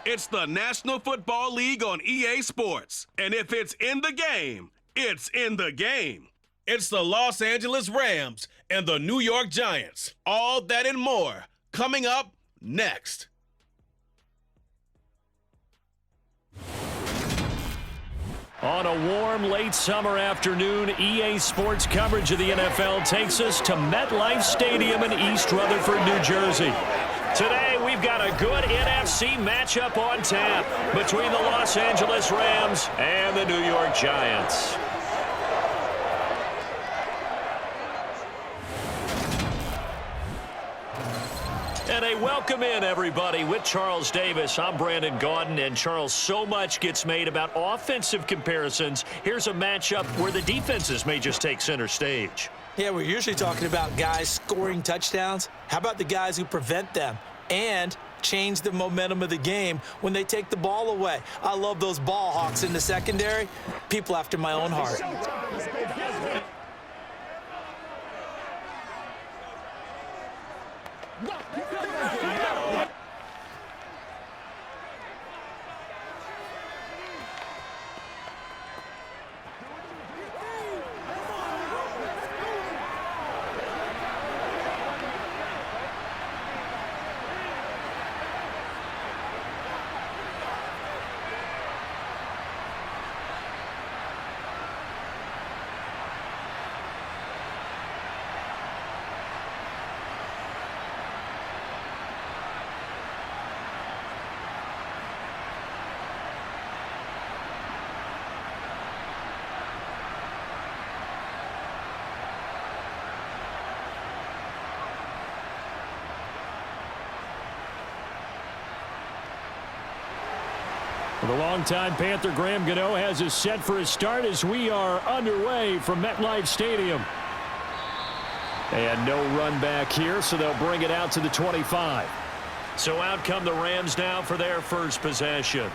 It's the National Football League on EA Sports. And if it's in the game, it's in the game. It's the Los Angeles Rams and the New York Giants. All that and more coming up next. On a warm late summer afternoon, EA Sports coverage of the NFL takes us to MetLife Stadium in East Rutherford, New Jersey. Today, we've got a good NFC matchup on tap between the Los Angeles Rams and the New York Giants. And a welcome in, everybody, with Charles Davis. I'm Brandon Gaudin, and Charles, so much gets made about offensive comparisons. Here's a matchup where the defenses may just take center stage. Yeah, we're usually talking about guys scoring touchdowns. How about the guys who prevent them and change the momentum of the game when they take the ball away? I love those ball hawks in the secondary. People after my own heart. The longtime Panther Graham Gano has us set for his start as we are underway from MetLife Stadium. And no run back here, so they'll bring it out to the 25. So out come the Rams now for their first possession.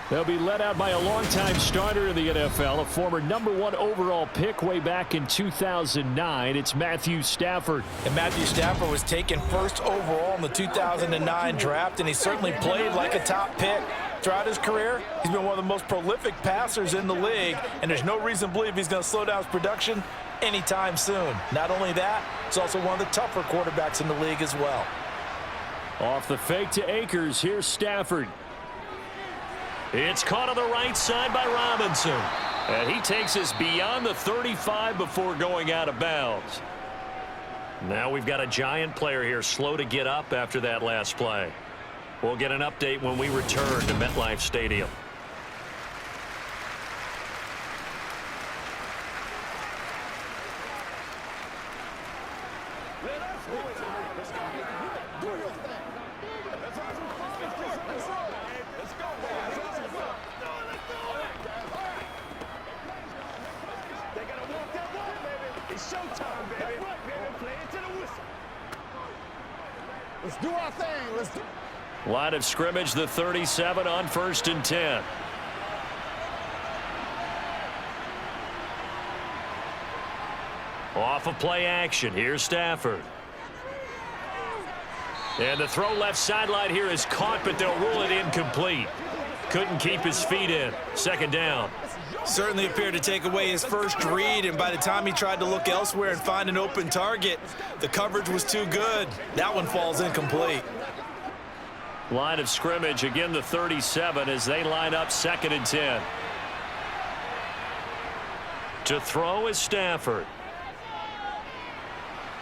They'll be led out by a longtime starter in the NFL, a former #1 overall pick way back in 2009. It's Matthew Stafford. And Matthew Stafford was taken first overall in the 2009 draft, and he certainly played like a top pick. Throughout his career, he's been one of the most prolific passers in the league, and there's no reason to believe he's going to slow down his production anytime soon. Not only that, he's also one of the tougher quarterbacks in the league as well. Off the fake to Akers, here's Stafford. It's caught on the right side by Robinson. And he takes us beyond the 35 before going out of bounds. Now we've got a Giant player here slow to get up after that last play. We'll get an update when we return to MetLife Stadium. Let's do our thing. Let's do. Line of scrimmage, the 37 on 1st and 10. Off of play action. Here's Stafford. And the throw left sideline here is caught, but they'll rule it incomplete. Couldn't keep his feet in. 2nd down. Certainly appeared to take away his first read, and by the time he tried to look elsewhere and find an open target, the coverage was too good. That one falls incomplete. Line of scrimmage, again the 37 as they line up 2nd and 10. To throw is Stafford.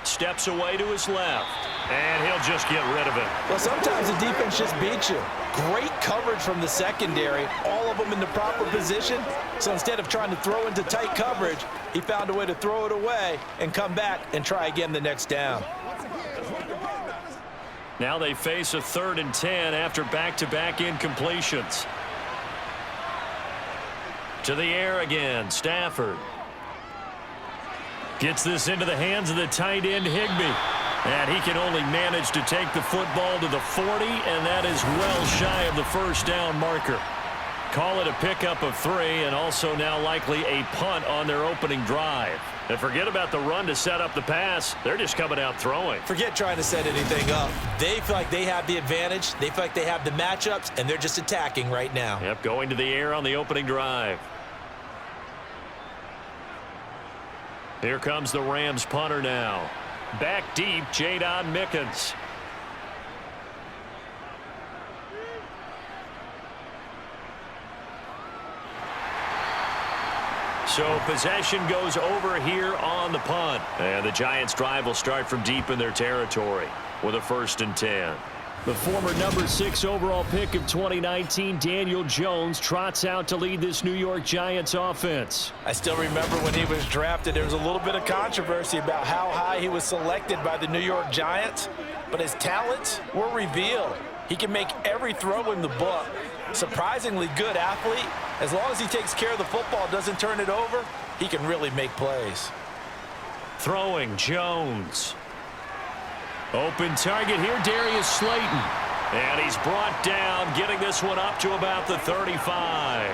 Steps away to his left, and he'll just get rid of it. Well, sometimes the defense just beats you. Great coverage from the secondary, all of them in the proper position. So instead of trying to throw into tight coverage, he found a way to throw it away and come back and try again the next down. Now they face a 3rd and 10 after back-to-back incompletions. To the air again, Stafford. Gets this into the hands of the tight end, Higbee. And he can only manage to take the football to the 40, and that is well shy of the 1st down marker. Call it a pickup of 3, and also now likely a punt on their opening drive. And forget about the run to set up the pass. They're just coming out throwing. Forget trying to set anything up. They feel like they have the advantage. They feel like they have the matchups, and they're just attacking right now. Yep, going to the air on the opening drive. Here comes the Rams punter now. Back deep, Jadon Mickens. So possession goes over here on the punt. And the Giants' drive will start from deep in their territory with a 1st and 10. The former number 6 overall pick of 2019, Daniel Jones, trots out to lead this New York Giants offense. I still remember when he was drafted, there was a little bit of controversy about how high he was selected by the New York Giants, but his talents were revealed. He can make every throw in the book. Surprisingly good athlete. As long as he takes care of the football, doesn't turn it over, he can really make plays. Throwing, Jones. Open target here, Darius Slayton. And he's brought down, getting this one up to about the 35.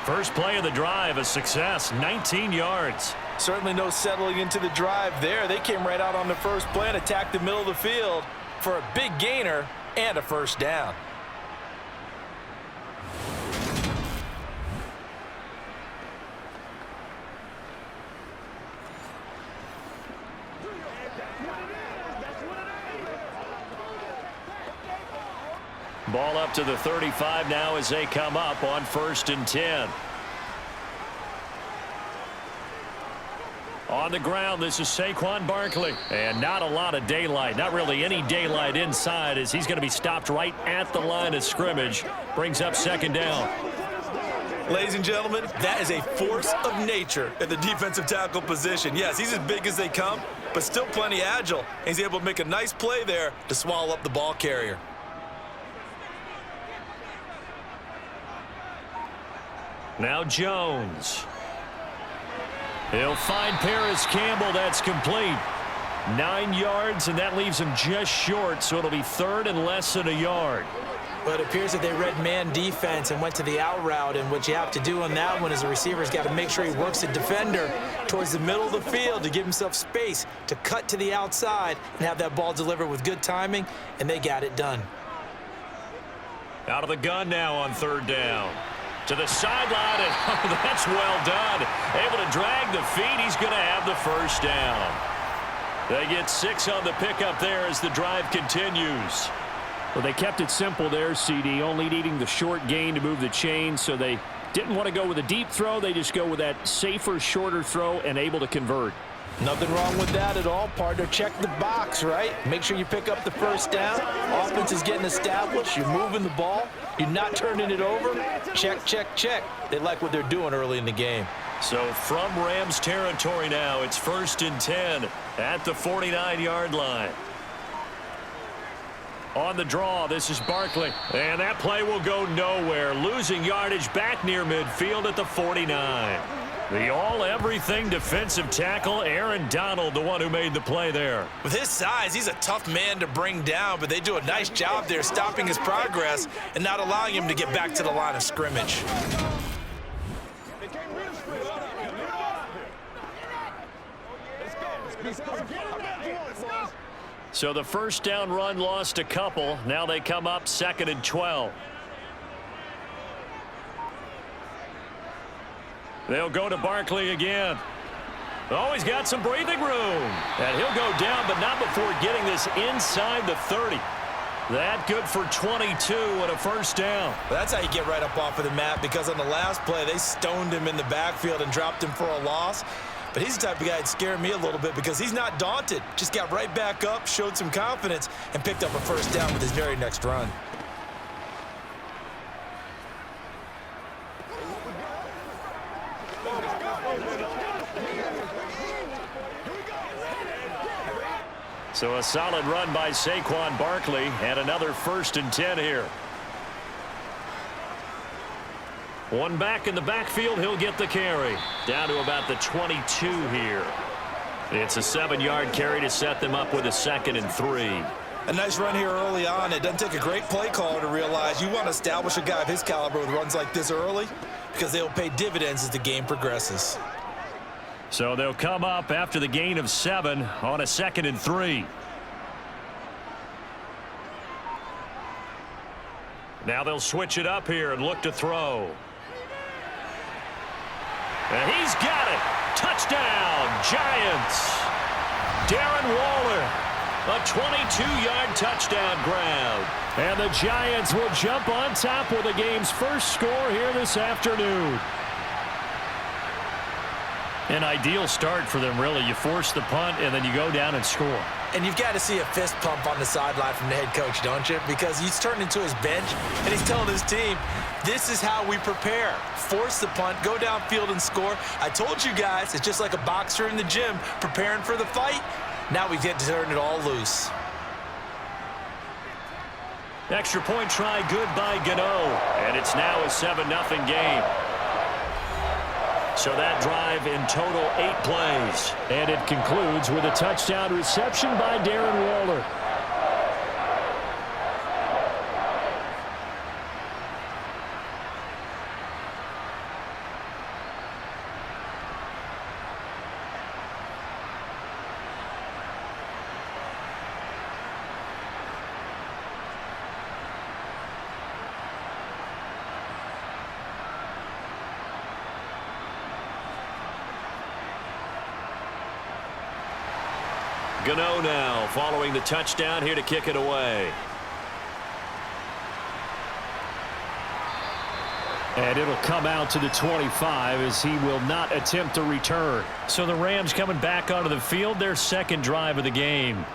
First play of the drive, a success, 19 yards. Certainly no settling into the drive there. They came right out on the first play and attacked the middle of the field for a big gainer and a 1st down. Ball up to the 35 now as they come up on 1st and 10. On the ground, this is Saquon Barkley. And not a lot of daylight. Not really any daylight inside as he's going to be stopped right at the line of scrimmage. Brings up 2nd down. Ladies and gentlemen, that is a force of nature at the defensive tackle position. Yes, he's as big as they come, but still plenty agile. He's able to make a nice play there to swallow up the ball carrier. Now Jones. He'll find Paris Campbell. That's complete. 9 yards, and that leaves him just short, so it'll be 3rd and less than a yard. But it appears that they read man defense and went to the out route, and what you have to do on that one is the receiver's got to make sure he works the defender towards the middle of the field to give himself space to cut to the outside and have that ball delivered with good timing, and they got it done. Out of the gun now on 3rd down. To the sideline, and oh, that's well done. Able to drag the feet. He's going to have the 1st down. They get 6 on the pickup there as the drive continues. Well, they kept it simple there, CD, only needing the short gain to move the chain, so they didn't want to go with a deep throw. They just go with that safer, shorter throw and able to convert. Nothing wrong with that at all, partner. Check the box, right? Make sure you pick up the 1st down. Offense is getting established. You're moving the ball. You're not turning it over. Check, check, check. They like what they're doing early in the game. So from Rams territory now, it's 1st and 10 at the 49-yard line. On the draw, this is Barkley. And that play will go nowhere. Losing yardage back near midfield at the 49. The all-everything defensive tackle, Aaron Donald, the one who made the play there. With his size, he's a tough man to bring down, but they do a nice job there stopping his progress and not allowing him to get back to the line of scrimmage. So the 1st down run lost a couple. Now they come up 2nd and 12. They'll go to Barkley again. Oh, he's got some breathing room. And he'll go down, but not before getting this inside the 30. That good for 22 and a 1st down. That's how you get right up off of the mat, because on the last play, they stoned him in the backfield and dropped him for a loss. But he's the type of guy that scared me a little bit because he's not daunted. Just got right back up, showed some confidence, and picked up a 1st down with his very next run. So a solid run by Saquon Barkley and another 1st and 10 here. One back in the backfield, he'll get the carry. Down to about the 22 here. It's a 7-yard carry to set them up with a 2nd and 3. A nice run here early on. It doesn't take a great play caller to realize you want to establish a guy of his caliber with runs like this early because they'll pay dividends as the game progresses. So they'll come up after the gain of 7 on a 2nd and 3. Now they'll switch it up here and look to throw. And he's got it. Touchdown, Giants. Darren Waller, a 22-yard touchdown grab. And the Giants will jump on top with the game's first score here this afternoon. An ideal start for them, really. You force the punt, and then you go down and score. And you've got to see a fist pump on the sideline from the head coach, don't you? Because he's turned into his bench, and he's telling his team, this is how we prepare. Force the punt, go downfield and score. I told you guys, it's just like a boxer in the gym preparing for the fight. Now we get to turn it all loose. Extra point try good by Gano, and it's now a 7-0 game. So that drive in total 8 plays. And it concludes with a touchdown reception by Darren Waller. Gano now following the touchdown here to kick it away. And it'll come out to the 25 as he will not attempt to return. So the Rams coming back onto the field, their second drive of the game.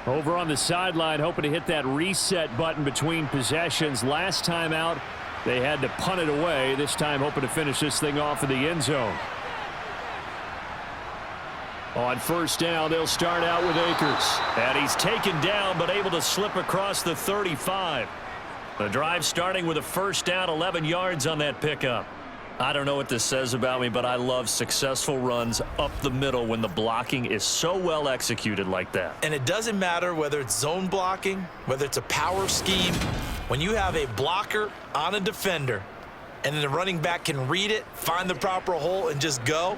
Over on the sideline, hoping to hit that reset button between possessions. Last time out, they had to punt it away. This time hoping to finish this thing off in the end zone. On first down, they'll start out with Akers. And he's taken down, but able to slip across the 35. The drive starting with a first down, 11 yards on that pickup. I don't know what this says about me, but I love successful runs up the middle when the blocking is so well executed like that. And it doesn't matter whether it's zone blocking, whether it's a power scheme. When you have a blocker on a defender, and then the running back can read it, find the proper hole, and just go,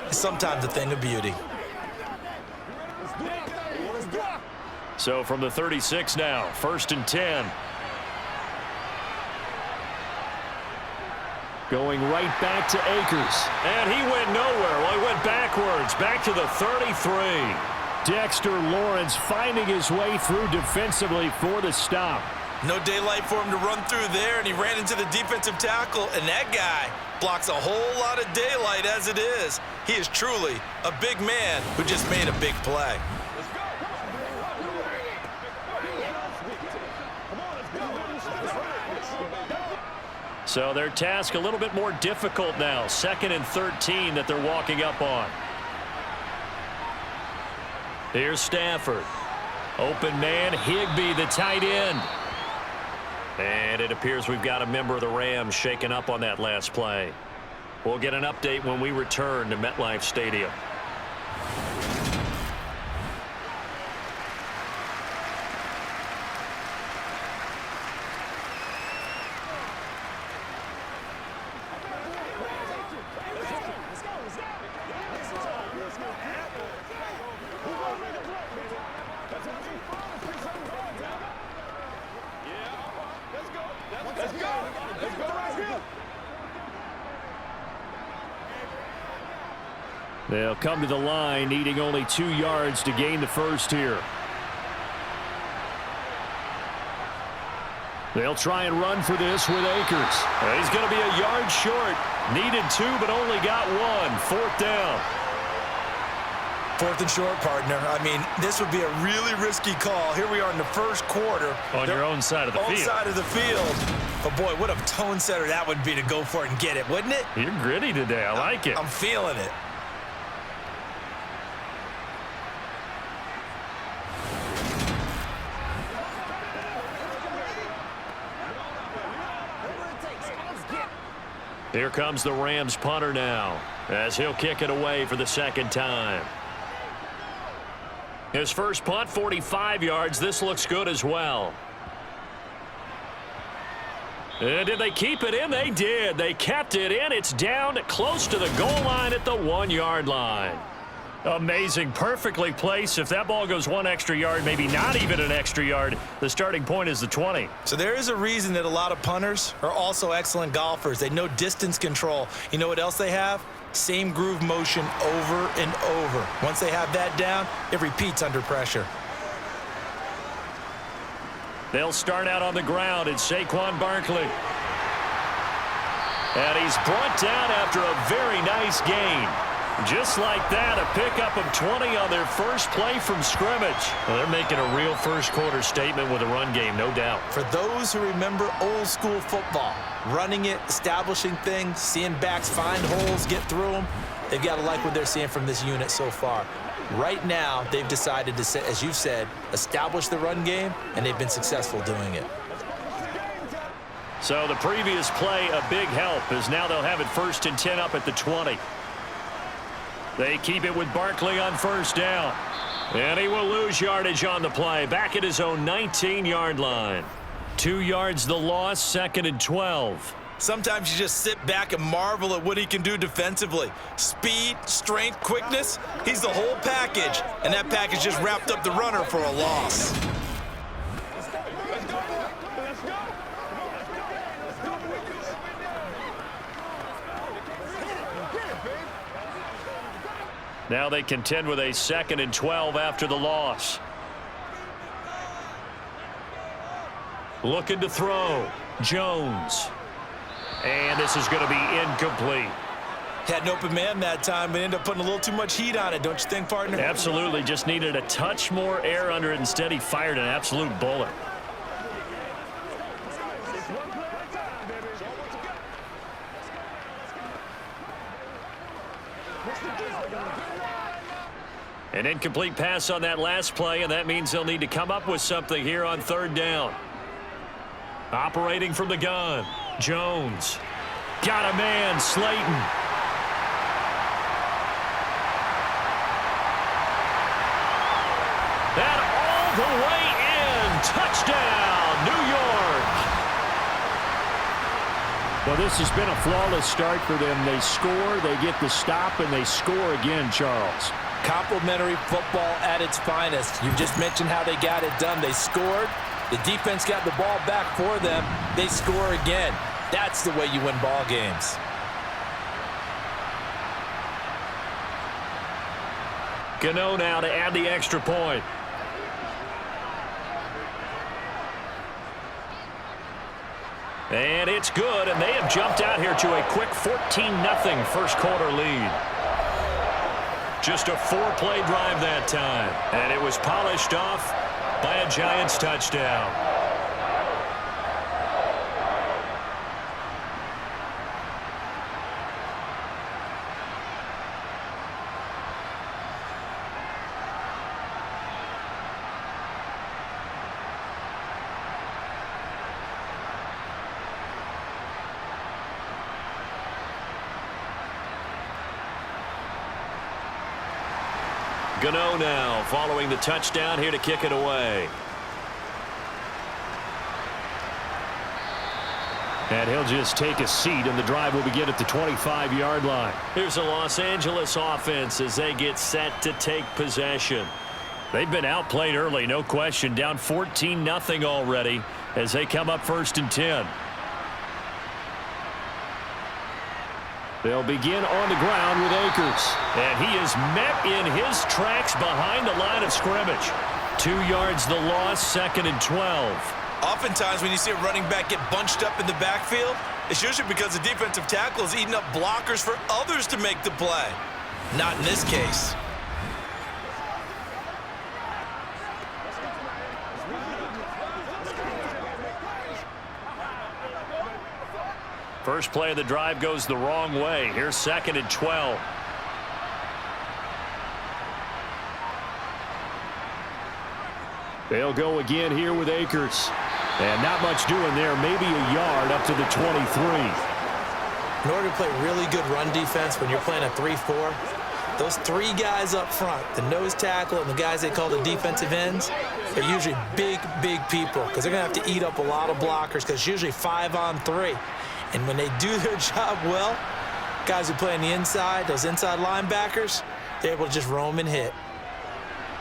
it's sometimes a thing of beauty. So from the 36 now, 1st and 10. Going right back to Akers. And he went nowhere. Well, he went backwards, back to the 33. Dexter Lawrence finding his way through defensively for the stop. No daylight for him to run through there, and he ran into the defensive tackle, and that guy blocks a whole lot of daylight as it is. He is truly a big man who just made a big play. So their task a little bit more difficult now. 2nd and 13 that they're walking up on. Here's Stafford. Open man, Higbee, the tight end. And it appears we've got a member of the Rams shaken up on that last play. We'll get an update when we return to MetLife Stadium. They'll come to the line, needing only 2 yards to gain the first here. They'll try and run for this with Akers. He's going to be a yard short. Needed 2, but only got 1. 4th down. 4th and short, partner. I mean, this would be a really risky call. Here we are in the first quarter. On your own side of the field. Own side of the field. But, boy, what a tone setter that would be to go for it and get it, wouldn't it? You're gritty today. I like it. I'm feeling it. Here comes the Rams punter now, as he'll kick it away for the second time. His first punt, 45 yards. This looks good as well. And did they keep it in? They did. They kept it in. It's down close to the goal line at the 1-yard line. Amazing. Perfectly placed. If that ball goes 1 extra yard, maybe not even an extra yard, the starting point is the 20. So there is a reason that a lot of punters are also excellent golfers. They know distance control. You know what else they have? Same groove motion over and over. Once they have that down, it repeats under pressure. They'll start out on the ground. It's Saquon Barkley. And he's brought down after a very nice gain. Just like that, a pickup of 20 on their first play from scrimmage. Well, they're making a real first-quarter statement with a run game, no doubt. For those who remember old-school football, running it, establishing things, seeing backs find holes, get through them, they've got to like what they're seeing from this unit so far. Right now, they've decided to, as you said, establish the run game, and they've been successful doing it. So the previous play, a big help, as now they'll have it 1st and 10 up at the 20. They keep it with Barkley on first down. And he will lose yardage on the play. Back at his own 19-yard line. 2 yards the loss, 2nd and 12. Sometimes you just sit back and marvel at what he can do defensively. Speed, strength, quickness, he's the whole package. And that package just wrapped up the runner for a loss. Now they contend with a 2nd and 12 after the loss. Looking to throw. Jones. And this is going to be incomplete. Had an open man that time, but ended up putting a little too much heat on it, don't you think, partner? Absolutely. Just needed a touch more air under it. Instead, he fired an absolute bullet. An incomplete pass on that last play, and that means they'll need to come up with something here on 3rd down. Operating from the gun, Jones. Got a man, Slayton. And all the way in. Touchdown, New York. Well, this has been a flawless start for them. They score, they get the stop, and they score again, Charles. Complimentary football at its finest. You just mentioned how they got it done. They scored. The defense got the ball back for them. They score again. That's the way you win ball games. Gano now to add the extra point. And it's good, and they have jumped out here to a quick 14-0 first-quarter lead. Just a 4-play drive that time, and it was polished off by a Giants touchdown. Gano now following the touchdown here to kick it away. And he'll just take a seat, and the drive will begin at the 25-yard line. Here's the Los Angeles offense as they get set to take possession. They've been outplayed early, no question. Down 14-0 already as they come up 1st and 10. They'll begin on the ground with Akers. And he is met in his tracks behind the line of scrimmage. 2 yards the loss, 2nd and 12. Oftentimes when you see a running back get bunched up in the backfield, it's usually because the defensive tackle is eating up blockers for others to make the play. Not in this case. First play of the drive goes the wrong way. Here's 2nd and 12. They'll go again here with Akers. And not much doing there. Maybe a yard up to the 23. In order to play really good run defense when you're playing a 3-4, those three guys up front, the nose tackle and the guys they call the defensive ends, they're usually big, big people because they're going to have to eat up a lot of blockers because it's usually 5-on-3. And when they do their job well, guys who play on the inside, those inside linebackers, they're able to just roam and hit.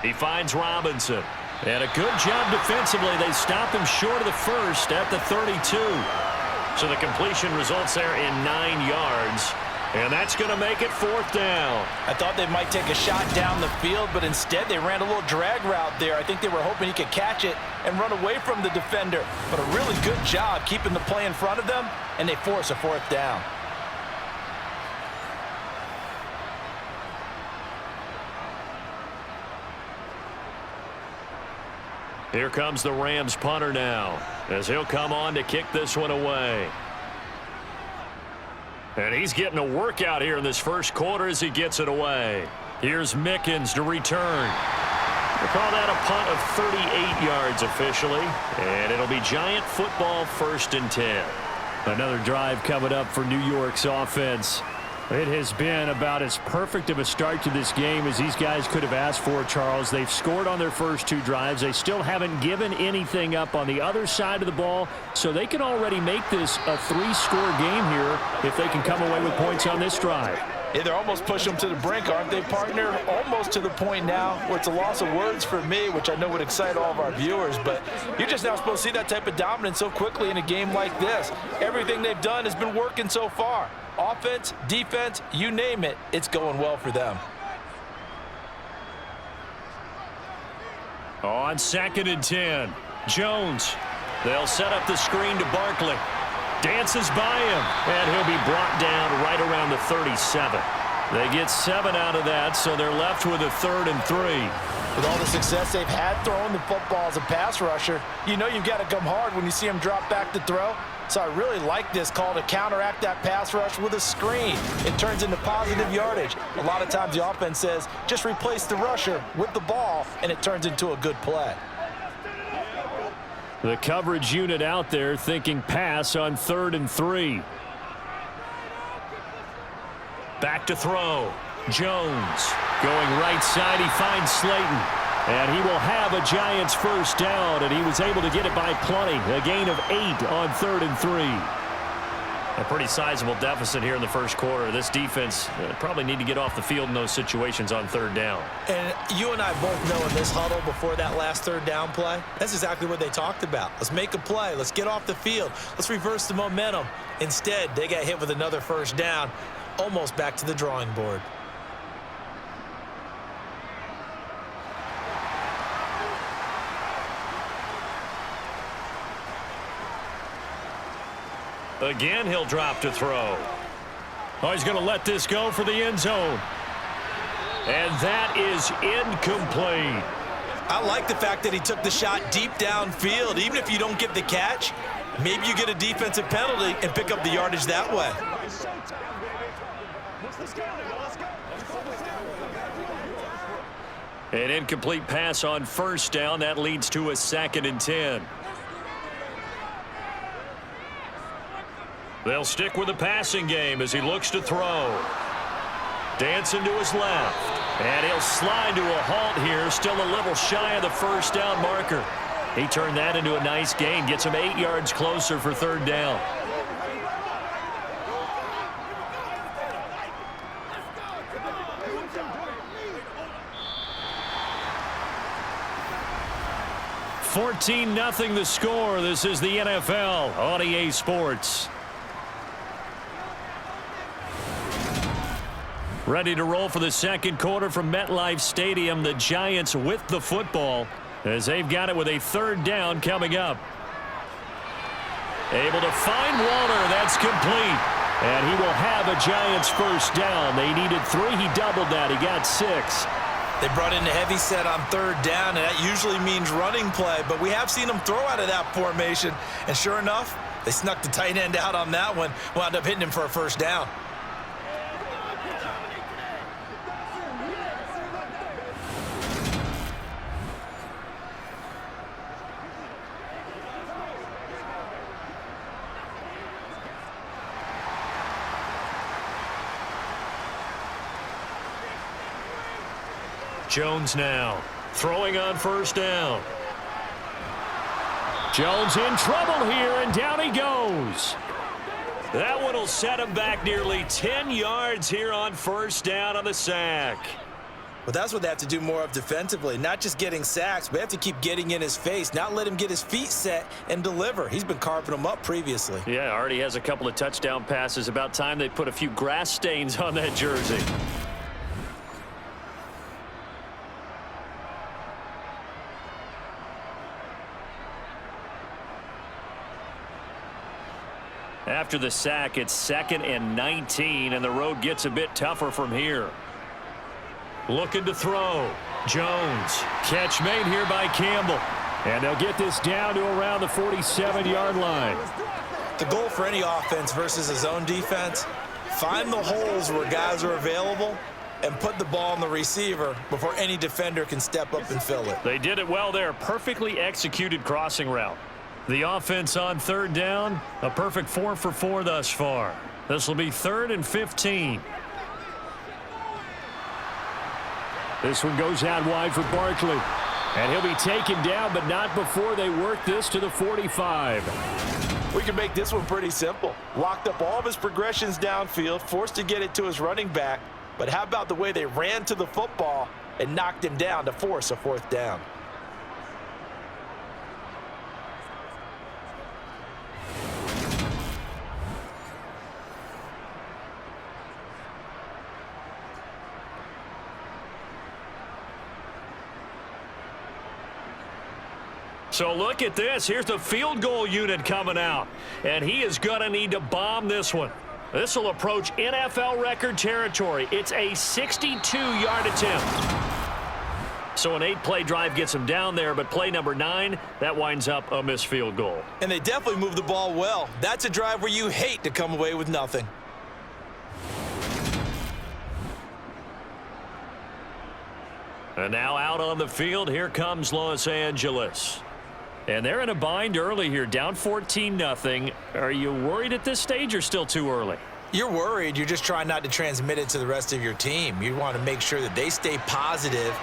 He finds Robinson. And a good job defensively. They stop him short of the first at the 32. So the completion results there in 9 yards. And that's going to make it 4th down. I thought they might take a shot down the field, but instead they ran a little drag route there. I think they were hoping he could catch it and run away from the defender. But a really good job keeping the play in front of them, and they force a 4th down. Here comes the Rams punter now, as he'll come on to kick this one away. And he's getting a workout here in this first quarter as he gets it away. Here's Mickens to return. We'll call that a punt of 38 yards officially, and it'll be Giant football 1st and 10. Another drive coming up for New York's offense. It has been about as perfect of a start to this game as these guys could have asked for, Charles. They've scored on their first 2 drives. They still haven't given anything up on the other side of the ball, so they can already make this a 3-score game here if they can come away with points on this drive. Yeah, they're almost pushing them to the brink, aren't they, partner? Almost to the point now where it's a loss of words for me, which I know would excite all of our viewers, but you're just now supposed to see that type of dominance so quickly in a game like this. Everything they've done has been working so far. Offense, defense, you name it, it's going well for them. On 2nd and 10, Jones. They'll set up the screen to Barkley. Dances by him, and he'll be brought down right around the 37. They get 7 out of that, so they're left with a 3rd and 3. With all the success they've had throwing the football as a pass rusher, you know you've got to come hard when you see him drop back to throw. So I really like this call to counteract that pass rush with a screen. It turns into positive yardage. A lot of times the offense says, just replace the rusher with the ball, and it turns into a good play. The coverage unit out there thinking pass on 3rd and 3. Back to throw. Jones going right side. He finds Slayton. And he will have a Giants 1st down, and he was able to get it by plenty. A gain of 8 on 3rd and 3. A pretty sizable deficit here in the first quarter. This defense probably need to get off the field in those situations on 3rd down. And you and I both know in this huddle before that last 3rd down play, that's exactly what they talked about. Let's make a play. Let's get off the field. Let's reverse the momentum. Instead, they got hit with another 1st down, almost back to the drawing board. Again, he'll drop to throw. Oh, he's going to let this go for the end zone. And that is incomplete. I like the fact that he took the shot deep downfield. Even if you don't get the catch, maybe you get a defensive penalty and pick up the yardage that way. An incomplete pass on 1st down. That leads to a 2nd and 10. They'll stick with the passing game as he looks to throw. Dancing to his left. And he'll slide to a halt here. Still a little shy of the 1st down marker. He turned that into a nice gain. Gets him 8 yards closer for 3rd down. $14-0 the score. This is the NFL on EA Sports. Ready to roll for the 2nd quarter from MetLife Stadium. The Giants with the football as they've got it with a 3rd down coming up. Able to find Walter. That's complete. And he will have a Giants 1st down. They needed 3. He doubled that. He got 6. They brought in the heavy set on 3rd down, and that usually means running play. But we have seen them throw out of that formation. And sure enough, they snuck the tight end out on that one. Wound up hitting him for a 1st down. Jones now throwing on first down. Jones in trouble here, and down he goes. That one will set him back nearly 10 yards here on first down on the sack. Well, that's what they have to do more of defensively, not just getting sacks, but they have to keep getting in his face, not let him get his feet set and deliver. He's been carving them up previously. Yeah, already has a couple of touchdown passes. About time they put a few grass stains on that jersey. After the sack, it's 2nd and 19, and the road gets a bit tougher from here. Looking to throw. Jones. Catch made here by Campbell. And they'll get this down to around the 47-yard line. The goal for any offense versus his own defense, find the holes where guys are available and put the ball on the receiver before any defender can step up and fill it. They did it well there. Perfectly executed crossing route. The offense on 3rd down, a perfect 4 for 4 thus far. This will be 3rd and 15. This one goes out wide for Barkley. And he'll be taken down, but not before they work this to the 45. We can make this one pretty simple. Locked up all of his progressions downfield, forced to get it to his running back. But how about the way they ran to the football and knocked him down to force a 4th down? So look at this. Here's the field goal unit coming out. And he is going to need to bomb this one. This will approach NFL record territory. It's a 62-yard attempt. So an 8-play drive gets him down there, but play number 9, that winds up a missed field goal. And they definitely moved the ball well. That's a drive where you hate to come away with nothing. And now out on the field, here comes Los Angeles. And they're in a bind early here, down 14-0. Are you worried at this stage or still too early? You're worried. You're just trying not to transmit it to the rest of your team. You want to make sure that they stay positive.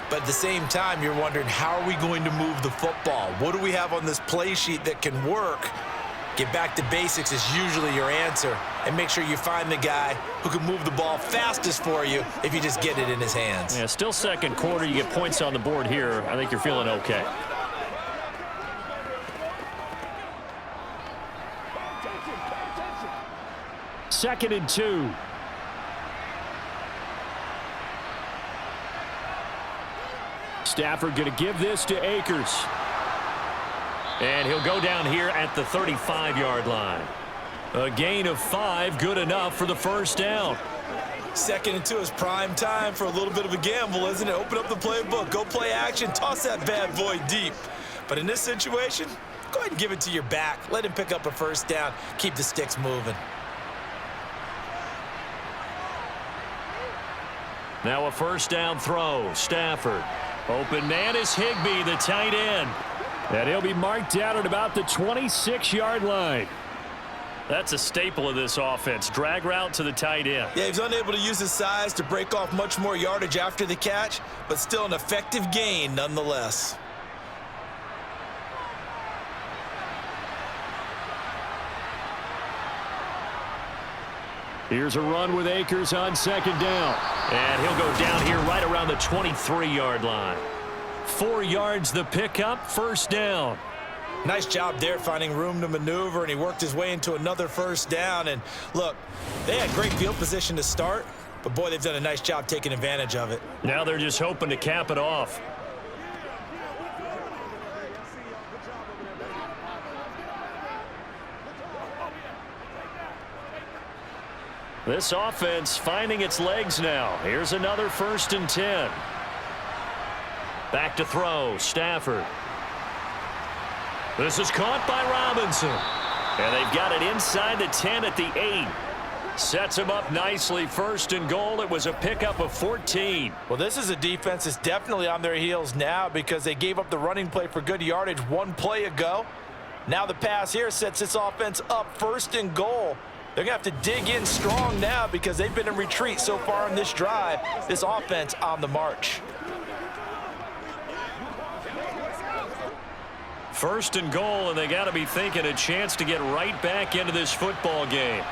But at the same time, you're wondering, how are we going to move the football? What do we have on this play sheet that can work? Get back to basics is usually your answer. And make sure you find the guy who can move the ball fastest for you if you just get it in his hands. Yeah, still second quarter. You get points on the board here. I think you're feeling okay. Second and 2. Stafford going to give this to Akers. And he'll go down here at the 35-yard line. A gain of 5, good enough for the first down. 2nd and 2 is prime time for a little bit of a gamble, isn't it? Open up the playbook, go play action, toss that bad boy deep. But in this situation, go ahead and give it to your back. Let him pick up a first down. Keep the sticks moving. Now a first down throw. Stafford. Open man is Higbee, the tight end. And he'll be marked down at about the 26-yard line. That's a staple of this offense. Drag route to the tight end. Yeah, he's unable to use his size to break off much more yardage after the catch, but still an effective gain nonetheless. Here's a run with Akers on second down. And he'll go down here right around the 23-yard line. 4 yards the pickup, first down. Nice job there finding room to maneuver, and he worked his way into another first down. And look, they had great field position to start, but boy, they've done a nice job taking advantage of it. Now they're just hoping to cap it off. This offense finding its legs now. Here's another 1st and 10. Back to throw, Stafford. This is caught by Robinson. And they've got it inside the 10 at the 8. Sets him up nicely, 1st and goal. It was a pickup of 14. Well, this is a defense that's definitely on their heels now because they gave up the running play for good yardage 1 play ago. Now the pass here sets this offense up 1st and goal. They're going to have to dig in strong now because they've been in retreat so far in this drive. This offense on the march. First and goal, and they got to be thinking a chance to get right back into this football game.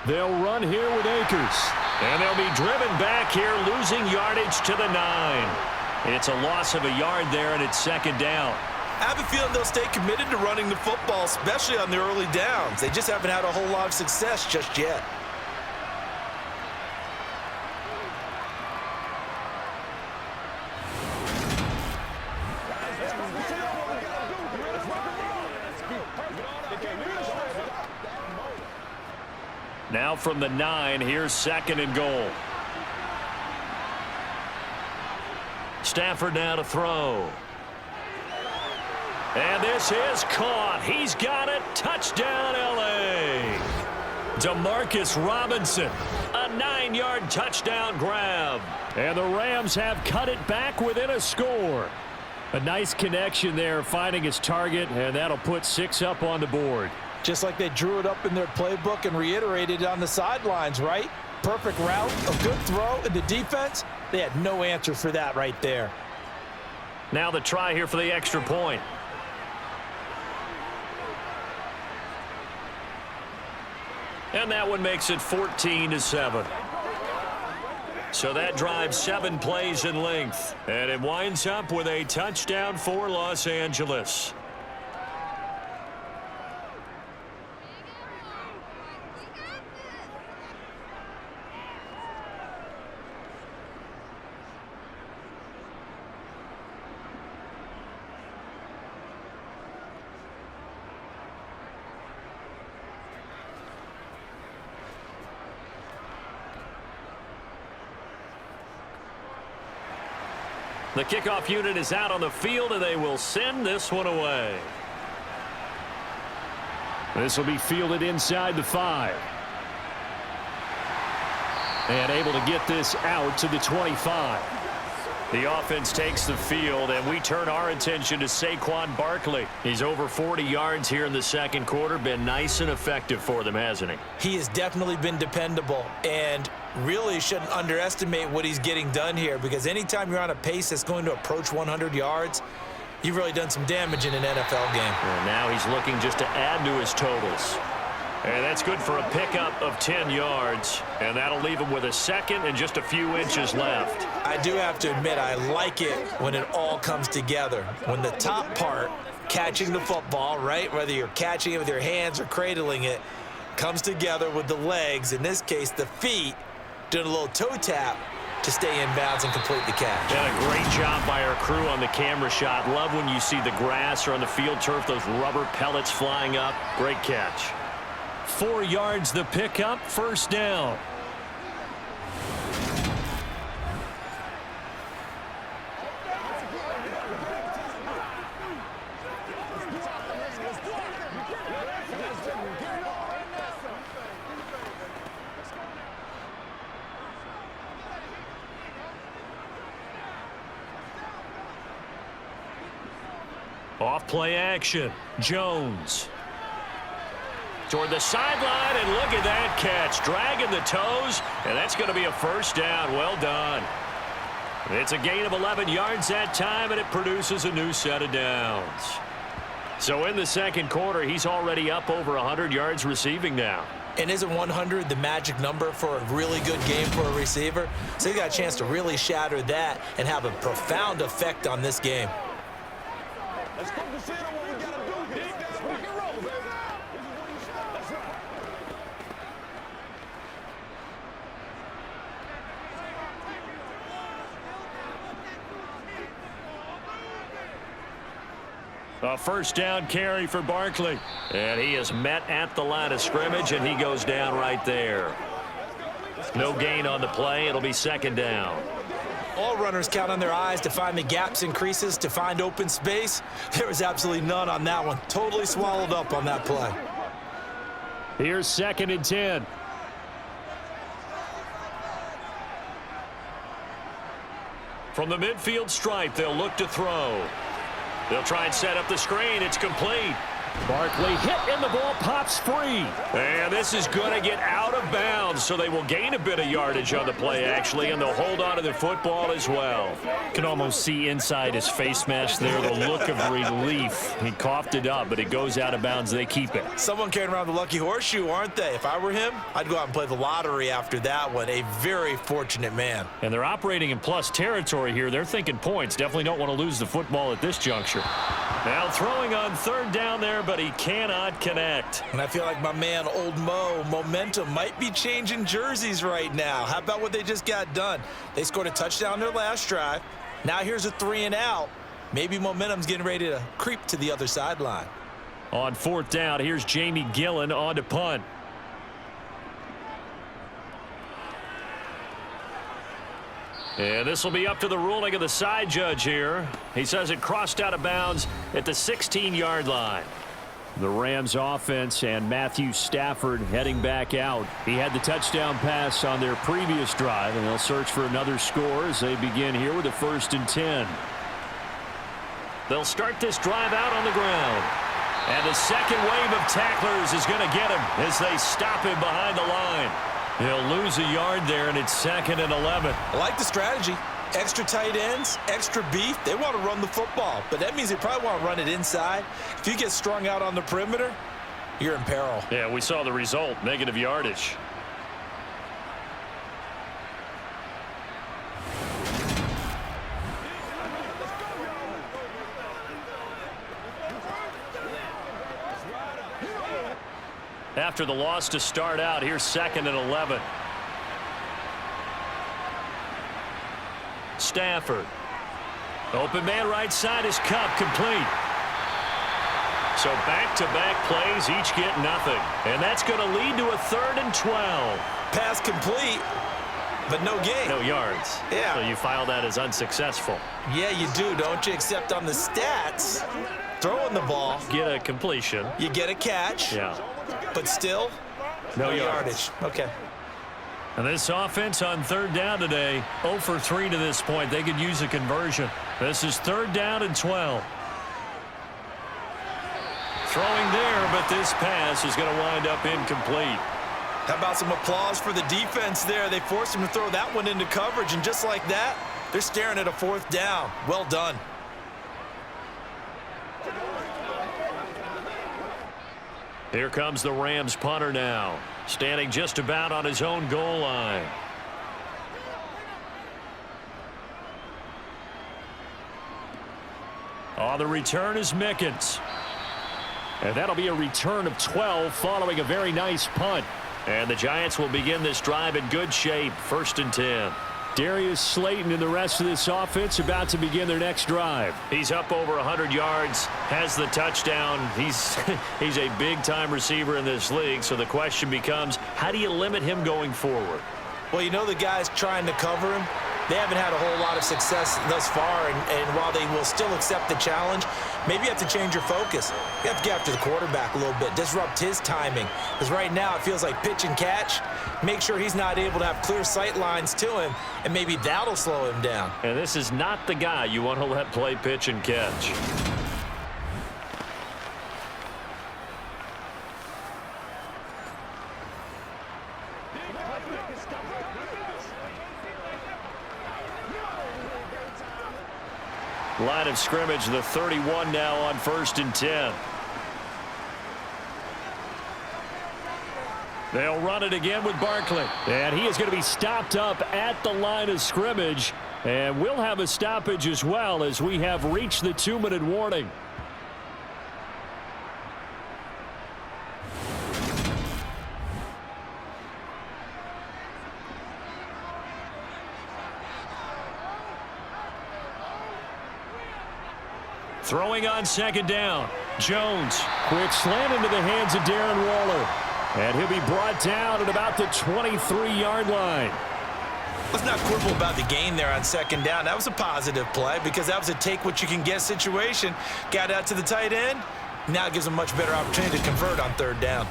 They'll run here with Akers. And they'll be driven back here, losing yardage to the 9. It's a loss of a yard there, and it's second down. I have a feeling they'll stay committed to running the football, especially on the early downs. They just haven't had a whole lot of success just yet. Now from the 9, here's second and goal. Stafford now to throw. And this is caught. He's got it. Touchdown, L.A. Demarcus Robinson. A 9-yard touchdown grab. And the Rams have cut it back within a score. A nice connection there, finding his target, and that'll put 6 up on the board. Just like they drew it up in their playbook and reiterated it on the sidelines, right? Perfect route, a good throw, and the defense, they had no answer for that right there. Now the try here for the extra point. And that one makes it 14-7. So that drives 7 plays in length. And it winds up with a touchdown for Los Angeles. The kickoff unit is out on the field, and they will send this one away. This will be fielded inside the 5. And able to get this out to the 25. The offense takes the field, and we turn our attention to Saquon Barkley. He's over 40 yards here in the second quarter. Been nice and effective for them, hasn't he? He has definitely been dependable, and really shouldn't underestimate what he's getting done here, because anytime you're on a pace that's going to approach 100 yards, you've really done some damage in an NFL game. And now he's looking just to add to his totals. And that's good for a pickup of 10 yards. And that'll leave him with a second and just a few inches left. I do have to admit, I like it when it all comes together. When the top part, catching the football, right, whether you're catching it with your hands or cradling it, comes together with the legs, in this case the feet, doing a little toe tap to stay in bounds and complete the catch. And a great job by our crew on the camera shot. Love when you see the grass or on the field turf, those rubber pellets flying up. Great catch. 4 yards the pickup, first down. Off play action. Jones. Toward the sideline, and look at that catch. Dragging the toes, and that's going to be a first down. Well done. It's a gain of 11 yards that time, and it produces a new set of downs. So in the second quarter, he's already up over 100 yards receiving now. And isn't 100 the magic number for a really good game for a receiver? So he got a chance to really shatter that and have a profound effect on this game. Let's focus in on what we gotta do here. Let's rock and roll, baby. Let's rock. A first down carry for Barkley. And he is met at the line of scrimmage, and he goes down right there. No gain on the play. It'll be second down. All runners count on their eyes to find the gaps and creases, to find open space. There was absolutely none on that one. Totally swallowed up on that play. Here's second and 10. From the midfield stripe, they'll look to throw. They'll try and set up the screen. It's complete. Barkley hit and the ball pops free. And this is going to get out of bounds, so they will gain a bit of yardage on the play, actually, and they'll hold on to the football as well. Can almost see inside his face mask there the look of relief. He coughed it up, but it goes out of bounds. They keep it. Someone carrying around the lucky horseshoe, aren't they? If I were him, I'd go out and play the lottery after that one. A very fortunate man. And they're operating in plus territory here. They're thinking points. Definitely don't want to lose the football at this juncture. Now throwing on third down there, but he cannot connect. And I feel like my man, Old Mo, momentum might be changing jerseys right now. How about what they just got done? They scored a touchdown their last drive. Now here's a 3 and out. Maybe momentum's getting ready to creep to the other sideline. On fourth down, here's Jamie Gillen on to punt. And this will be up to the ruling of the side judge here. He says it crossed out of bounds at the 16-yard line. The Rams offense and Matthew Stafford heading back out. He had the touchdown pass on their previous drive, and they'll search for another score as they begin here with a 1st and 10. They'll start this drive out on the ground. And the second wave of tacklers is going to get him as they stop him behind the line. He'll lose a yard there, and it's 2nd and 11. I like the strategy. Extra tight ends, extra beef. They want to run the football, but that means they probably want to run it inside. If you get strung out on the perimeter, you're in peril. Yeah, we saw the result, negative yardage. After the loss to start out, here's 2nd and 11. Stafford. Open man right side is Cup, complete. So back-to-back plays, each get nothing. And that's going to lead to a 3rd and 12. Pass complete, but no gain. No yards. Yeah. So you file that as unsuccessful. Yeah, you do, don't you? Except on the stats, throwing the ball, Get a completion. you get a catch, Yeah. but still, No yardage. Okay. And this offense on 3rd down today, 0 for 3 to this point. They could use a conversion. This is 3rd down and 12. Throwing there, but this pass is going to wind up incomplete. How about some applause for the defense there? They forced him to throw that one into coverage, and just like that, they're staring at a 4th down. Well done. Here comes the Rams punter now, standing just about on his own goal line. On the return is Mickens. And that'll be a return of 12 following a very nice punt. And the Giants will begin this drive in good shape, 1st and 10. Darius Slayton and the rest of this offense about to begin their next drive. He's up over 100 yards, has the touchdown. He's a big-time receiver in this league, so the question becomes, how do you limit him going forward? Well, you know the guys trying to cover him, they haven't had a whole lot of success thus far, and while they will still accept the challenge, maybe you have to change your focus. You have to get after the quarterback a little bit, disrupt his timing, because right now it feels like pitch and catch. Make sure he's not able to have clear sight lines to him, and maybe that'll slow him down. And this is not the guy you want to let play pitch and catch. Line of scrimmage, the 31 now on 1st and 10. They'll run it again with Barkley. And he is going to be stopped up at the line of scrimmage. And we'll have a stoppage as well as we have reached the 2-minute warning. Throwing on 2nd down. Jones. Quick slant into the hands of Darren Waller. And he'll be brought down at about the 23-yard line. Let's not quibble about the gain there on 2nd down. That was a positive play because that was a take-what-you-can-get situation. Got out to the tight end. Now it gives them a much better opportunity to convert on 3rd down.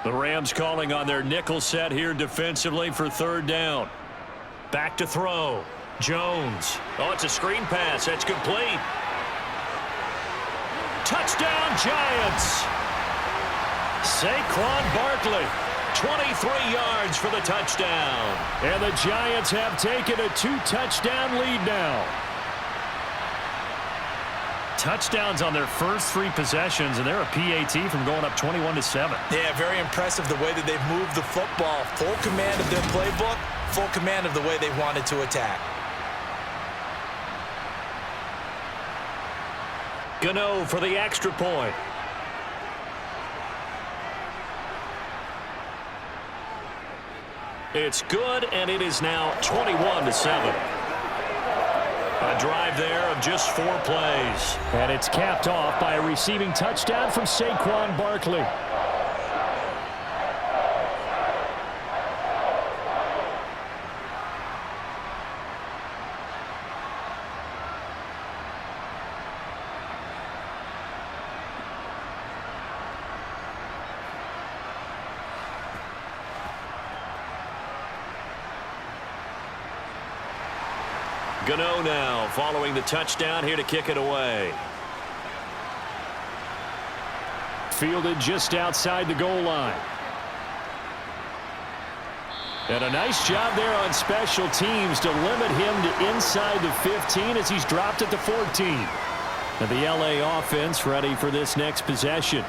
The Rams calling on their nickel set here defensively for 3rd down. Back to throw. Jones. Oh, it's a screen pass. That's complete. Touchdown, Giants. Saquon Barkley. 23 yards for the touchdown. And the Giants have taken a 2-touchdown lead now. Touchdowns on their first 3 possessions, and they're a PAT from going up 21-7. Yeah, very impressive the way that they've moved the football. Full command of their playbook, full command of the way they wanted to attack. Gano for the extra point. It's good, and it is now 21-7. A drive there of just 4 plays. And it's capped off by a receiving touchdown from Saquon Barkley. Gano now following the touchdown here to kick it away. Fielded just outside the goal line. And a nice job there on special teams to limit him to inside the 15 as he's dropped it to 14. And the LA offense ready for this next possession.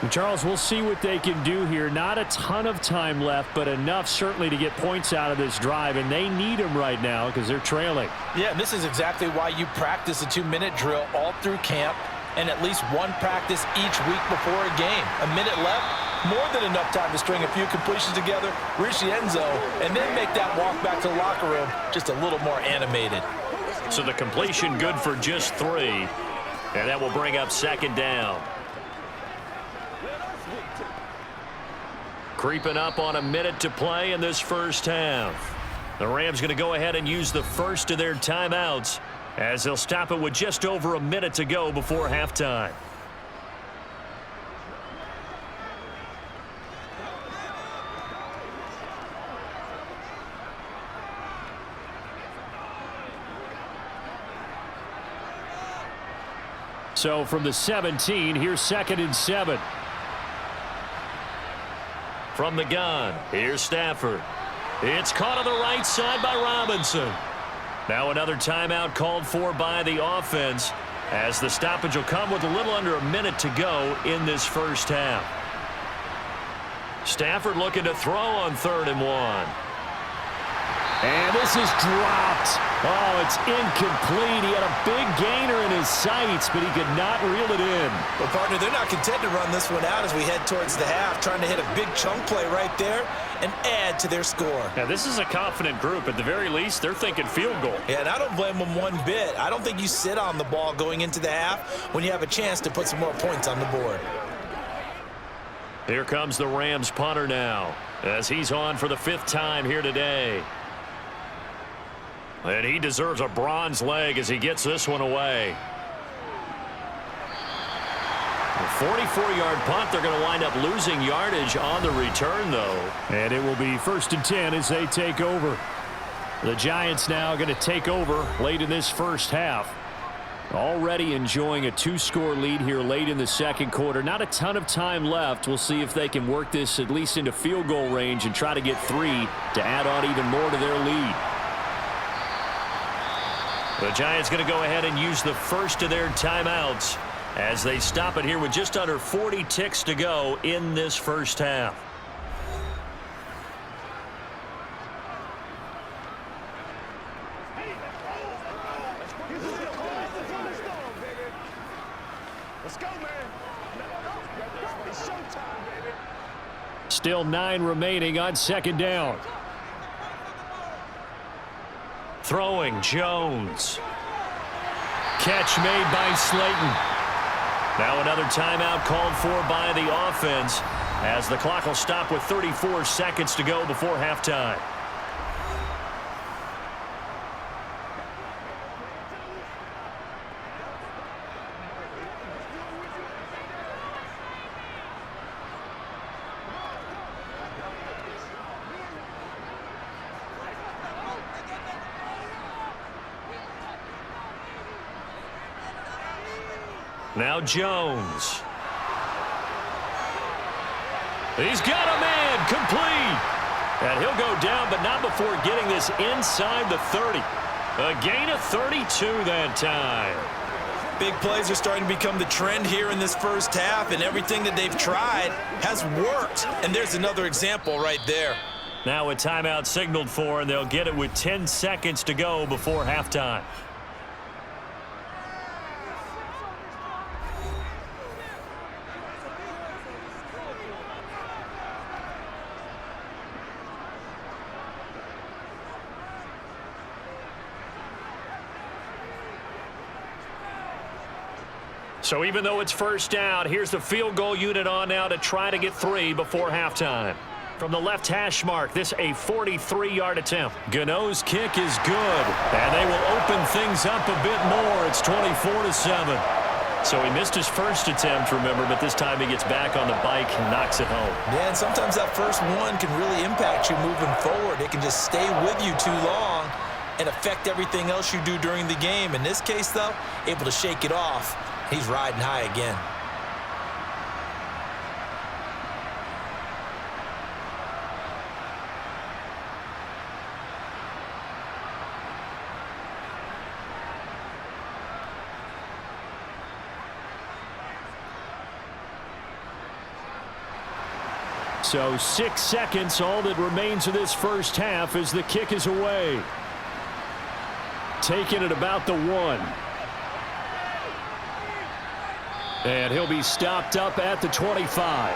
And Charles, we'll see what they can do here. Not a ton of time left, but enough certainly to get points out of this drive, and they need them right now because they're trailing. Yeah, and this is exactly why you practice a 2-minute drill all through camp and at least one practice each week before a game. A minute left, more than enough time to string a few completions together, reach the end zone, and then make that walk back to the locker room just a little more animated. So the completion good for just 3, and that will bring up 2nd down. Creeping up on a minute to play in this first half. The Rams going to go ahead and use the first of their timeouts as they'll stop it with just over a minute to go before halftime. So from the 17, here's 2nd and 7. From the gun, here's Stafford. It's caught on the right side by Robinson. Now another timeout called for by the offense as the stoppage will come with a little under a minute to go in this first half. Stafford looking to throw on 3rd and 1. And this is dropped. Oh, it's incomplete. He had a big gainer in his sights, but he could not reel it in. Well, partner, they're not content to run this one out as we head towards the half, trying to hit a big chunk play right there and add to their score. Now, this is a confident group. At the very least, they're thinking field goal. Yeah, and I don't blame them one bit. I don't think you sit on the ball going into the half when you have a chance to put some more points on the board. Here comes the Rams punter now as he's on for the 5th time here today. And he deserves a bronze leg as he gets this one away. A 44-yard punt. They're going to wind up losing yardage on the return, though. And it will be 1st and 10 as they take over. The Giants now going to take over late in this first half. Already enjoying a 2-score lead here late in the 2nd quarter. Not a ton of time left. We'll see if they can work this at least into field goal range and try to get 3 to add on even more to their lead. The Giants going to go ahead and use the first of their timeouts as they stop it here with just under 40 ticks to go in this first half. Let's go, man. It's showtime, baby. Still 9 remaining on 2nd down. Throwing Jones. Catch made by Slayton. Now another timeout called for by the offense as the clock will stop with 34 seconds to go before halftime. Now Jones. He's got a man complete. And he'll go down, but not before getting this inside the 30. A gain of 32 that time. Big plays are starting to become the trend here in this first half, and everything that they've tried has worked. And there's another example right there. Now a timeout signaled for, and they'll get it with 10 seconds to go before halftime. So even though it's first down, here's the field goal unit on now to try to get 3 before halftime. From the left hash mark, this a 43-yard attempt. Gano's kick is good, and they will open things up a bit more. It's 24-7. So he missed his first attempt, remember, but this time he gets back on the bike and knocks it home. Yeah, and sometimes that first one can really impact you moving forward. It can just stay with you too long and affect everything else you do during the game. In this case, though, able to shake it off. He's riding high again. So 6 seconds, all that remains of this first half as the kick is away. Taking it about the 1. And he'll be stopped up at the 25.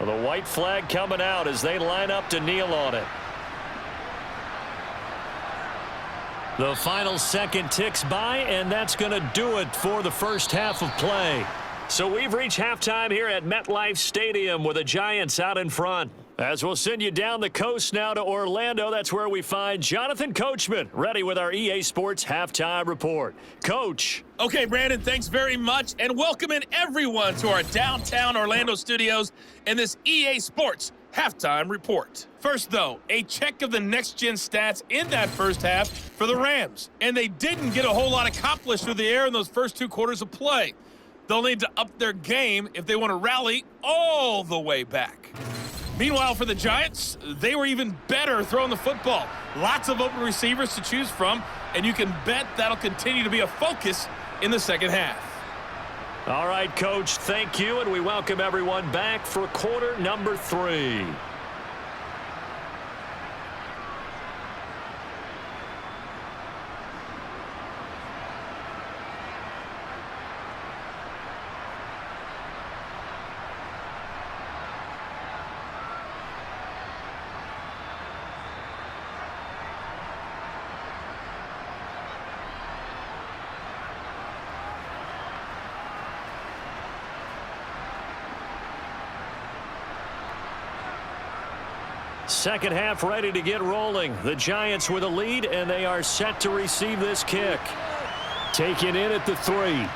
Well, the white flag coming out as they line up to kneel on it. The final second ticks by, and that's going to do it for the first half of play. So we've reached halftime here at MetLife Stadium with the Giants out in front. As we'll send you down the coast now to Orlando, that's where we find Jonathan Coachman, ready with our EA Sports Halftime Report. Coach. Okay, Brandon, thanks very much, and welcome in everyone to our downtown Orlando studios and this EA Sports Halftime Report. First, though, a check of the next-gen stats in that first half for the Rams, and they didn't get a whole lot accomplished through the air in those first 2 quarters of play. They'll need to up their game if they want to rally all the way back. Meanwhile, for the Giants, they were even better throwing the football. Lots of open receivers to choose from, and you can bet that'll continue to be a focus in the second half. All right, Coach, thank you, and we welcome everyone back for quarter number 3. Second half ready to get rolling. The Giants with a lead, and they are set to receive this kick. Taken in at the 3.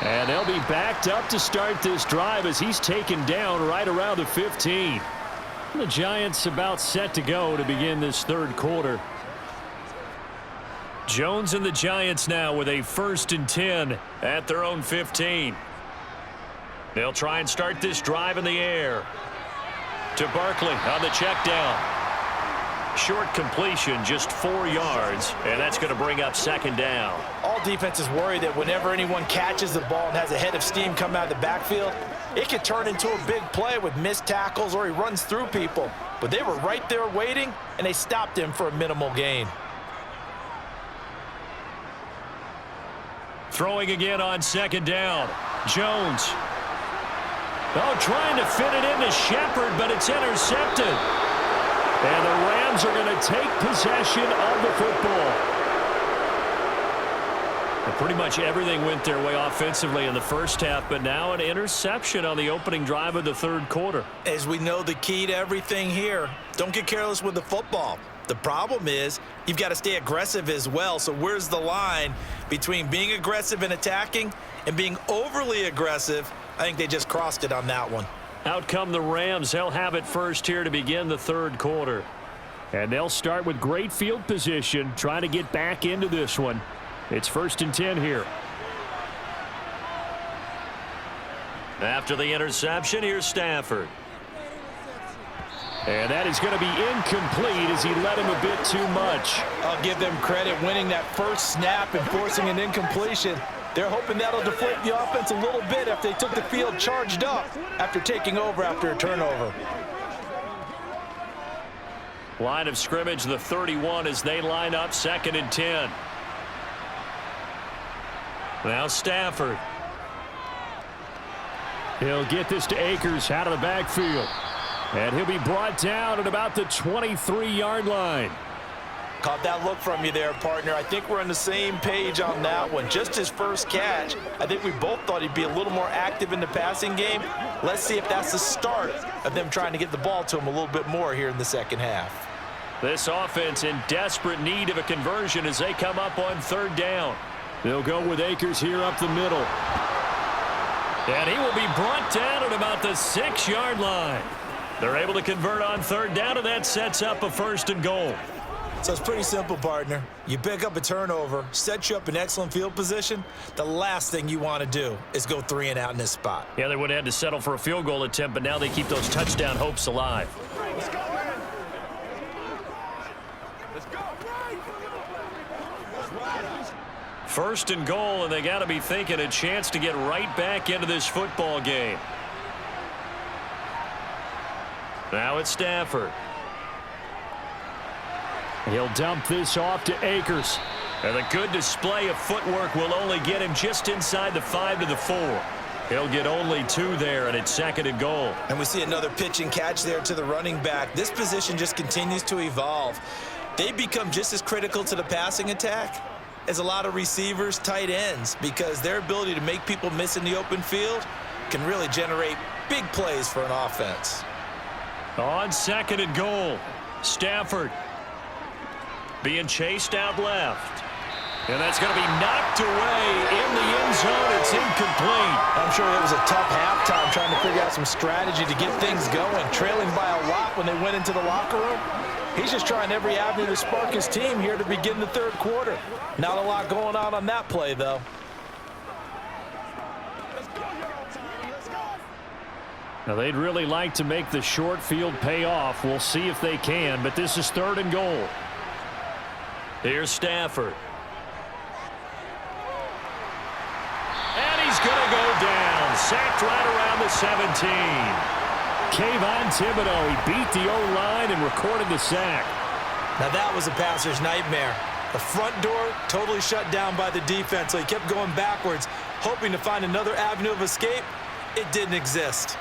And they'll be backed up to start this drive as he's taken down right around the 15. The Giants about set to go to begin this third quarter. Jones and the Giants now with a 1st and 10 at their own 15. They'll try and start this drive in the air. To Barkley on the check down. Short completion, just 4 yards, and that's going to bring up 2nd down. All defenses worry that whenever anyone catches the ball and has a head of steam come out of the backfield, it could turn into a big play with missed tackles or he runs through people. But they were right there waiting, and they stopped him for a minimal gain. Throwing again on 2nd down. Jones. Oh, trying to fit it into Shepard, but it's intercepted. And the Rams are going to take possession of the football. And pretty much everything went their way offensively in the first half, but now an interception on the opening drive of the third quarter. As we know, the key to everything here, don't get careless with the football. The problem is you've got to stay aggressive as well. So where's the line between being aggressive and attacking and being overly aggressive? I think they just crossed it on that one. Out come the Rams. They'll have it first here to begin the third quarter. And they'll start with great field position, trying to get back into this one. It's 1st and 10 here. After the interception, here's Stafford. And that is going to be incomplete as he led him a bit too much. I'll give them credit winning that first snap and forcing an incompletion. They're hoping that'll deflate the offense a little bit if they took the field charged up after taking over after a turnover. Line of scrimmage, the 31 as they line up 2nd and 10. Now Stafford. He'll get this to Akers out of the backfield. And he'll be brought down at about the 23-yard line. Caught that look from you there, partner. I think we're on the same page on that one. Just his first catch, I think we both thought he'd be a little more active in the passing game. Let's see if that's the start of them trying to get the ball to him a little bit more here in the second half. This offense in desperate need of a conversion as they come up on 3rd down. They'll go with Akers here up the middle. And he will be brought down at about the 6-yard line. They're able to convert on 3rd down, and that sets up a 1st and goal. So it's pretty simple, partner. You pick up a turnover, set you up in excellent field position. The last thing you want to do is go 3 and out in this spot. Yeah, they would have had to settle for a field goal attempt, but now they keep those touchdown hopes alive. Let's go, man. Let's go. 1st and goal, and they got to be thinking a chance to get right back into this football game. Now it's Stafford. He'll dump this off to Akers. And a good display of footwork will only get him just inside the 5 to the 4. He'll get only 2 there, and it's 2nd and goal. And we see another pitch and catch there to the running back. This position just continues to evolve. They become just as critical to the passing attack as a lot of receivers, tight ends, because their ability to make people miss in the open field can really generate big plays for an offense. On 2nd and goal, Stafford being chased out left. And that's going to be knocked away in the end zone. It's incomplete. I'm sure it was a tough halftime trying to figure out some strategy to get things going. Trailing by a lot when they went into the locker room. He's just trying every avenue to spark his team here to begin the 3rd quarter. Not a lot going on that play, though. Now, they'd really like to make the short field pay off. We'll see if they can, but this is 3rd and goal. Here's Stafford. And he's going to go down. Sacked right around the 17. Kayvon Thibodeau, he beat the O-line and recorded the sack. Now that was a passer's nightmare. The front door totally shut down by the defense, so he kept going backwards, hoping to find another avenue of escape. It didn't exist.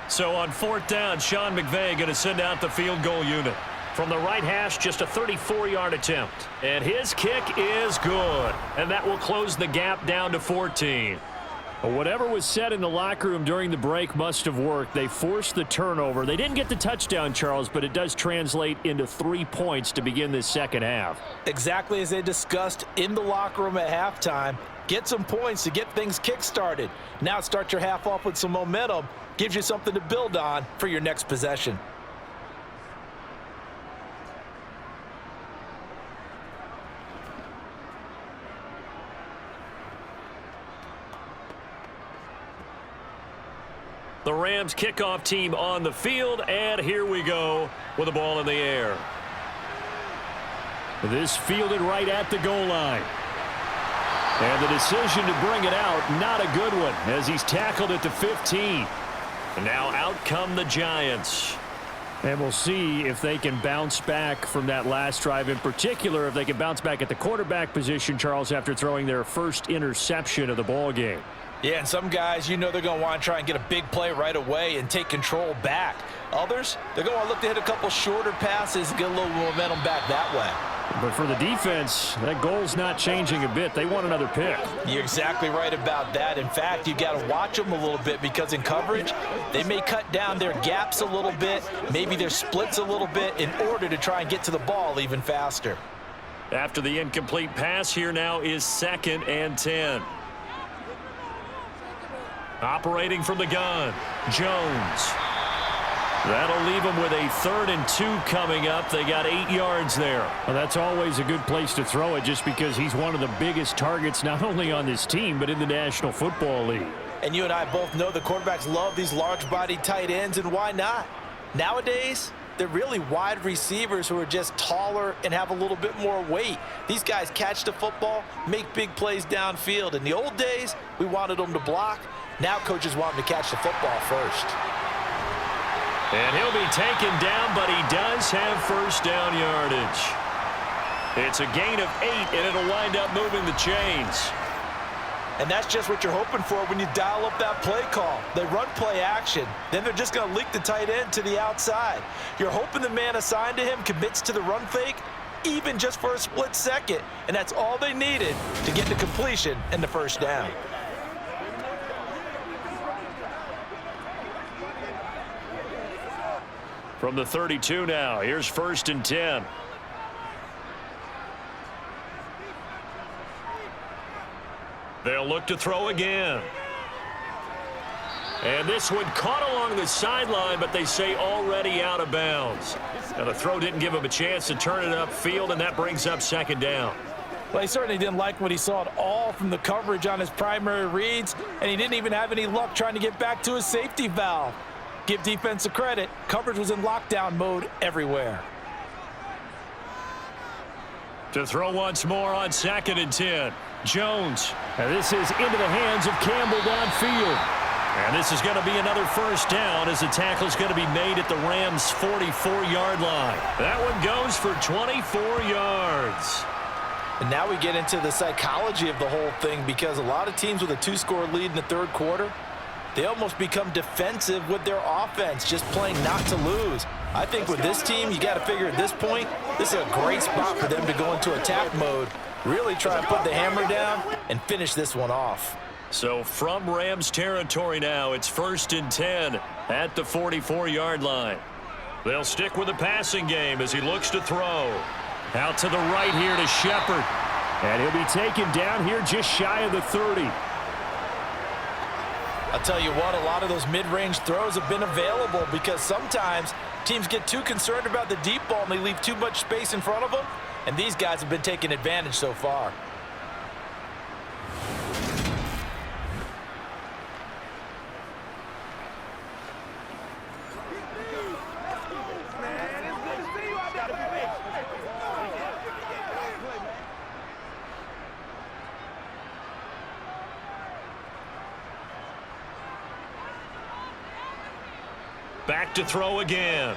So on 4th down, Sean McVay going to send out the field goal unit. From the right hash, just a 34-yard attempt. And his kick is good. And that will close the gap down to 14. Whatever was said in the locker room during the break must have worked. They forced the turnover. They didn't get the touchdown, Charles, but it does translate into 3 points to begin this second half. Exactly as they discussed in the locker room at halftime. Get some points to get things kick-started. Now start your half off with some momentum. Gives you something to build on for your next possession. The Rams kickoff team on the field, and here we go with the ball in the air. This fielded right at the goal line. And the decision to bring it out, not a good one, as he's tackled at the 15. And now out come the Giants. And we'll see if they can bounce back from that last drive, in particular if they can bounce back at the quarterback position, Charles, after throwing their first interception of the ball game. Yeah, and some guys, you know they're going to want to try and get a big play right away and take control back. Others, they're going to look to hit a couple shorter passes and get a little momentum back that way. But for the defense, that goal's not changing a bit. They want another pick. You're exactly right about that. In fact, you got to watch them a little bit because in coverage, they may cut down their gaps a little bit, maybe their splits a little bit in order to try and get to the ball even faster. After the incomplete pass, here now is 2nd and 10. Operating from the gun, Jones. That'll leave them with a 3rd and 2 coming up. They got 8 yards there. Well, that's always a good place to throw it just because he's one of the biggest targets not only on this team but in the National Football League. And you and I both know the quarterbacks love these large-bodied tight ends, and why not? Nowadays, they're really wide receivers who are just taller and have a little bit more weight. These guys catch the football, make big plays downfield. In the old days, we wanted them to block. Now coaches want them to catch the football first. And he'll be taken down, but he does have first down yardage. It's a gain of 8, and it'll wind up moving the chains. And that's just what you're hoping for when you dial up that play call. They run play action. Then they're just going to leak the tight end to the outside. You're hoping the man assigned to him commits to the run fake, even just for a split second. And that's all they needed to get to completion and the first down. From the 32 now, here's 1st and 10. They'll look to throw again. And this one caught along the sideline, but they say already out of bounds. Now the throw didn't give him a chance to turn it upfield, and that brings up 2nd down. Well, he certainly didn't like what he saw at all from the coverage on his primary reads, and he didn't even have any luck trying to get back to his safety valve. Give defense a credit. Coverage was in lockdown mode everywhere. To throw once more on 2nd and 10. Jones. And this is into the hands of Campbell downfield. And this is going to be another first down as the tackle's going to be made at the Rams' 44-yard line. That one goes for 24 yards. And now we get into the psychology of the whole thing because a lot of teams with a 2-score lead in the 3rd quarter, they almost become defensive with their offense, just playing not to lose. I think with this team, you got to figure at this point, this is a great spot for them to go into attack mode, really try to put the hammer down and finish this one off. So from Rams territory now, it's 1st and 10 at the 44-yard line. They'll stick with the passing game as he looks to throw. Out to the right here to Shepard. And he'll be taken down here just shy of the 30. I'll tell you what, a lot of those mid-range throws have been available because sometimes teams get too concerned about the deep ball and they leave too much space in front of them, and these guys have been taking advantage so far. Back to throw again.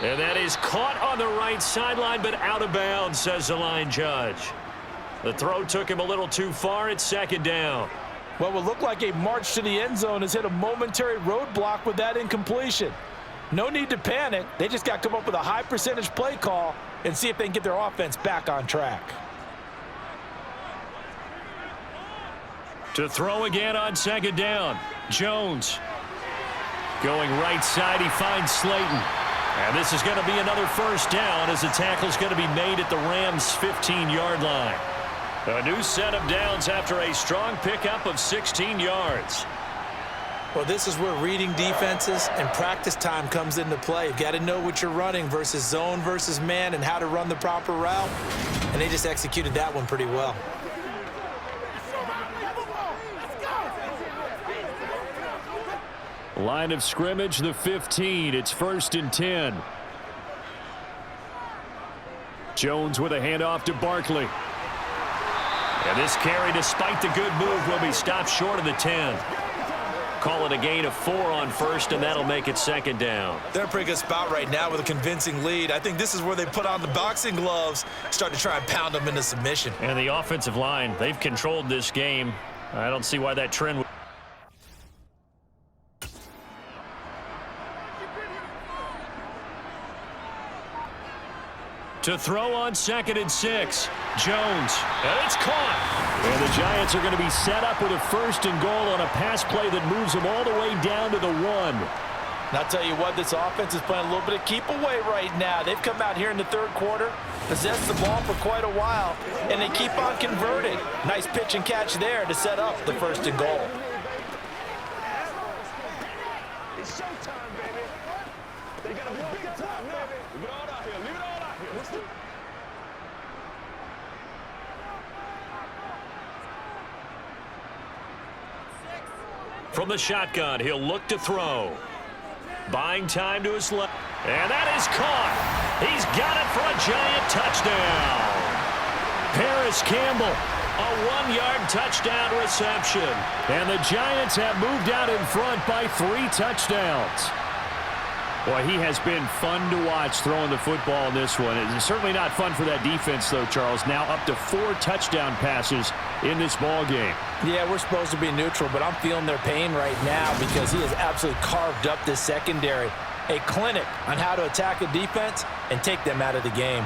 And that is caught on the right sideline, but out of bounds, says the line judge. The throw took him a little too far. It's 2nd down. What would look like a march to the end zone has hit a momentary roadblock with that incompletion. No need to panic. They just got to come up with a high percentage play call and see if they can get their offense back on track. To throw again on 2nd down. Jones. Going right side, he finds Slayton. And this is going to be another first down as the tackle's going to be made at the Rams' 15-yard line. A new set of downs after a strong pickup of 16 yards. Well, this is where reading defenses and practice time comes into play. You've got to know what you're running versus zone versus man and how to run the proper route. And they just executed that one pretty well. Line of scrimmage, the 15. It's 1st and 10. Jones with a handoff to Barkley. And this carry, despite the good move, will be stopped short of the 10. Call it a gain of 4 on 1st, and that'll make it 2nd down. They're in a pretty good spot right now with a convincing lead. I think this is where they put on the boxing gloves, start to try and pound them into submission. And the offensive line, they've controlled this game. I don't see why that trend would. To throw on 2nd and 6. Jones. And it's caught. And the Giants are going to be set up with a 1st and goal on a pass play that moves them all the way down to the 1. And I'll tell you what, this offense is playing a little bit of keep away right now. They've come out here in the 3rd quarter, possessed the ball for quite a while, and they keep on converting. Nice pitch and catch there to set up the 1st and goal. It's showtime, baby. They got to be big time now. Leave it all out here. Leave it all out here. From the shotgun, he'll look to throw. Buying time to his left. And that is caught. He's got it for a Giant touchdown. Paris Campbell, a 1-yard touchdown reception. And the Giants have moved out in front by 3 touchdowns. Boy, he has been fun to watch throwing the football in this one. It's certainly not fun for that defense, though, Charles. Now up to 4 touchdown passes in this ball game. Yeah, we're supposed to be neutral, but I'm feeling their pain right now because he has absolutely carved up this secondary. A clinic on how to attack a defense and take them out of the game.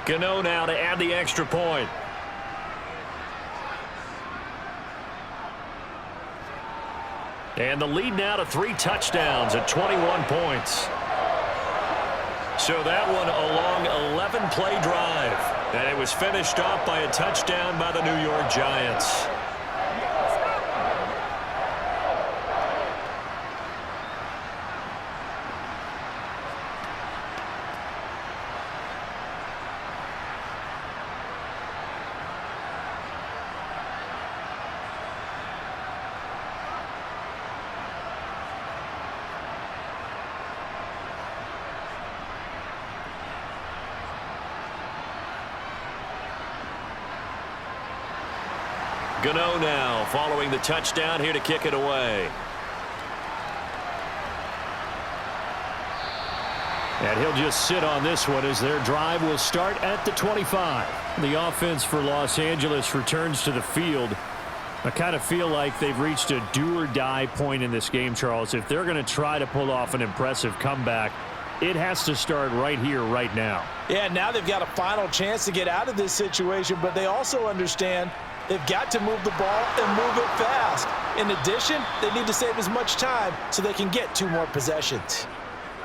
Gano now to add the extra point. And the lead now to 3 touchdowns at 21 points. So that one a long 11-play drive. And it was finished off by a touchdown by the New York Giants. Gano now following the touchdown here to kick it away. And he'll just sit on this one as their drive will start at the 25. The offense for Los Angeles returns to the field. I kind of feel like they've reached a do-or-die point in this game, Charles. If they're going to try to pull off an impressive comeback, it has to start right here, right now. Yeah, now they've got a final chance to get out of this situation, but they also understand they've got to move the ball and move it fast. In addition, they need to save as much time so they can get 2 more possessions.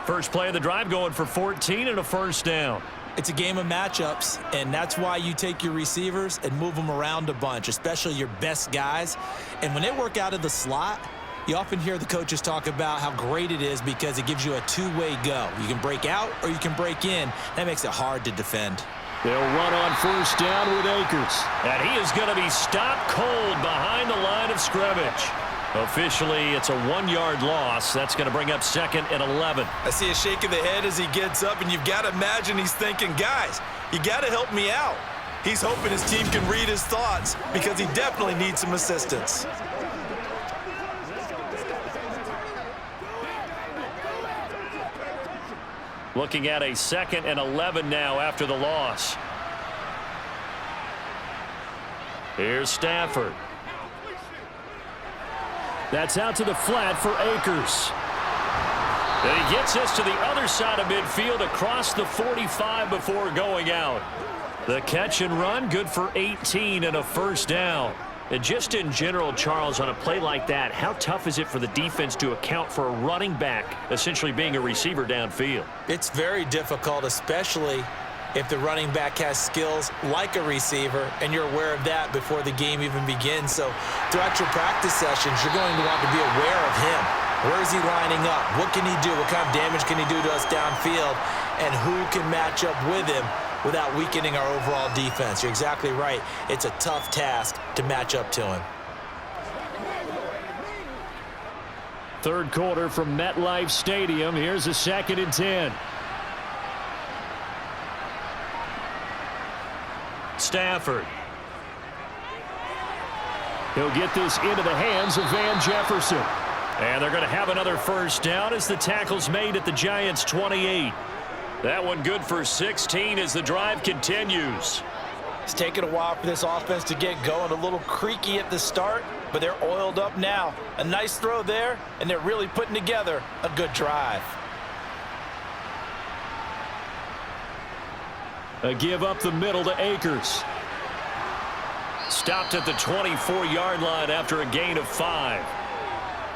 First play of the drive going for 14 and a 1st down. It's a game of matchups, and that's why you take your receivers and move them around a bunch, especially your best guys. And when they work out of the slot, you often hear the coaches talk about how great it is because it gives you a 2-way go. You can break out or you can break in. That makes it hard to defend. They'll run on 1st down with Akers. And he is going to be stopped cold behind the line of scrimmage. Officially, it's a 1-yard loss. That's going to bring up 2nd and 11. I see a shake of the head as he gets up, and you've got to imagine he's thinking, guys, you got to help me out. He's hoping his team can read his thoughts because he definitely needs some assistance. Looking at a 2nd and 11 now after the loss. Here's Stafford. That's out to the flat for Akers. And he gets this to the other side of midfield across the 45 before going out. The catch and run, good for 18 and a 1st down. And just in general, Charles, on a play like that, how tough is it for the defense to account for a running back essentially being a receiver downfield? It's very difficult, especially if the running back has skills like a receiver, and you're aware of that before the game even begins. So throughout your practice sessions, you're going to want to be aware of him. Where is he lining up? What can he do? What kind of damage can he do to us downfield? And who can match up with him without weakening our overall defense? You're exactly right. It's a tough task to match up to him. 3rd quarter from MetLife Stadium. Here's a 2nd and 10. Stafford. He'll get this into the hands of Van Jefferson. And they're going to have another 1st down as the tackle's made at the Giants' 28. That one good for 16 as the drive continues. It's taken a while for this offense to get going. A little creaky at the start, but they're oiled up now. A nice throw there, and they're really putting together a good drive. A give up the middle to Akers. Stopped at the 24-yard line after a gain of 5.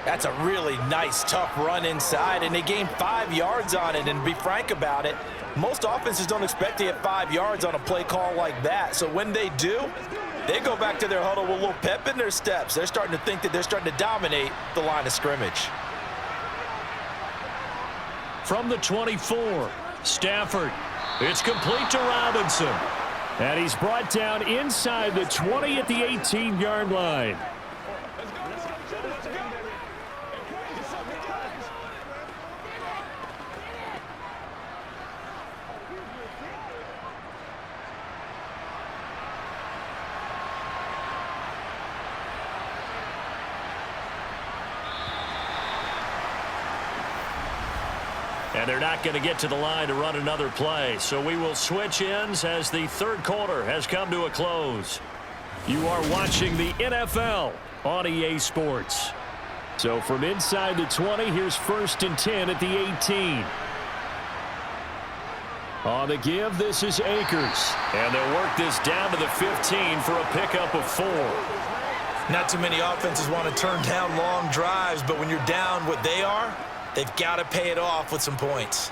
That's a really nice, tough run inside, and they gained 5 yards on it. And to be frank about it, most offenses don't expect to get 5 yards on a play call like that. So when they do, they go back to their huddle with a little pep in their steps. They're starting to think that they're starting to dominate the line of scrimmage. From the 24, Stafford. It's complete to Robinson. And he's brought down inside the 20 at the 18-yard line. And they're not going to get to the line to run another play. So we will switch ends as the third quarter has come to a close. You are watching the NFL on EA Sports. So from inside the 20, here's 1st and 10 at the 18. On the give, this is Akers. And they'll work this down to the 15 for a pickup of 4. Not too many offenses want to turn down long drives, but when you're down what they are, they've got to pay it off with some points.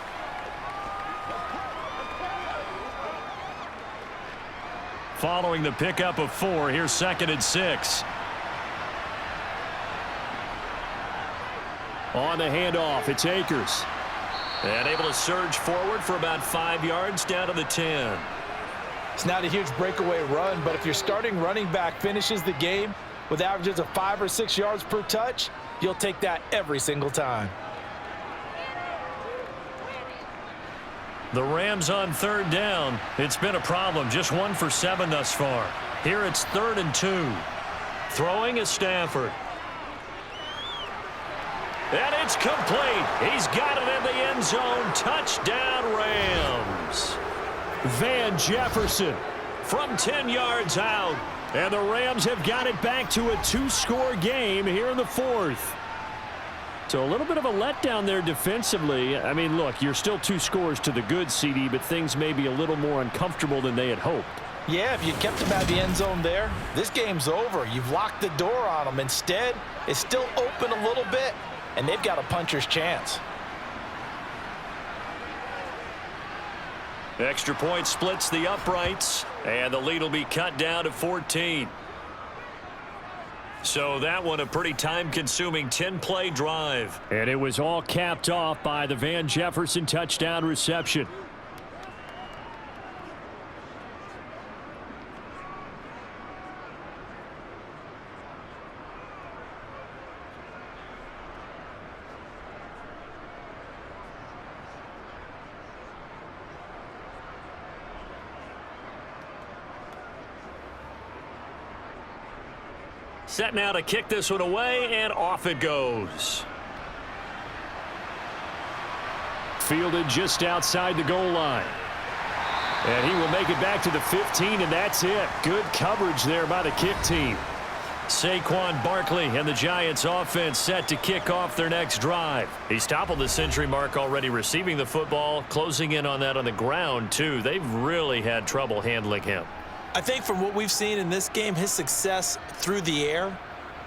Following the pickup of 4, here's 2nd and 6. On the handoff, it's Akers. And able to surge forward for about 5 yards down to the 10. It's not a huge breakaway run, but if your starting running back finishes the game with averages of 5 or 6 yards per touch, you'll take that every single time. The Rams on 3rd down. It's been a problem. Just 1 for 7 thus far. Here it's 3rd and 2. Throwing is Stafford. And it's complete. He's got it in the end zone. Touchdown, Rams. Van Jefferson from 10 yards out. And the Rams have got it back to a 2-score game here in the 4th. So a little bit of a letdown there defensively. I mean, look, you're still 2 scores to the good, CD, but things may be a little more uncomfortable than they had hoped. Yeah, if you kept them out of the end zone there, this game's over. You've locked the door on them. Instead, it's still open a little bit, and they've got a puncher's chance. Extra point splits the uprights, and the lead will be cut down to 14. So that one a pretty time-consuming 10-play drive. And it was all capped off by the Van Jefferson touchdown reception. Set now to kick this one away, and off it goes. Fielded just outside the goal line. And he will make it back to the 15, and that's it. Good coverage there by the kick team. Saquon Barkley and the Giants offense set to kick off their next drive. He's toppled the century mark already receiving the football, closing in on that on the ground, too. They've really had trouble handling him. I think from what we've seen in this game, his success through the air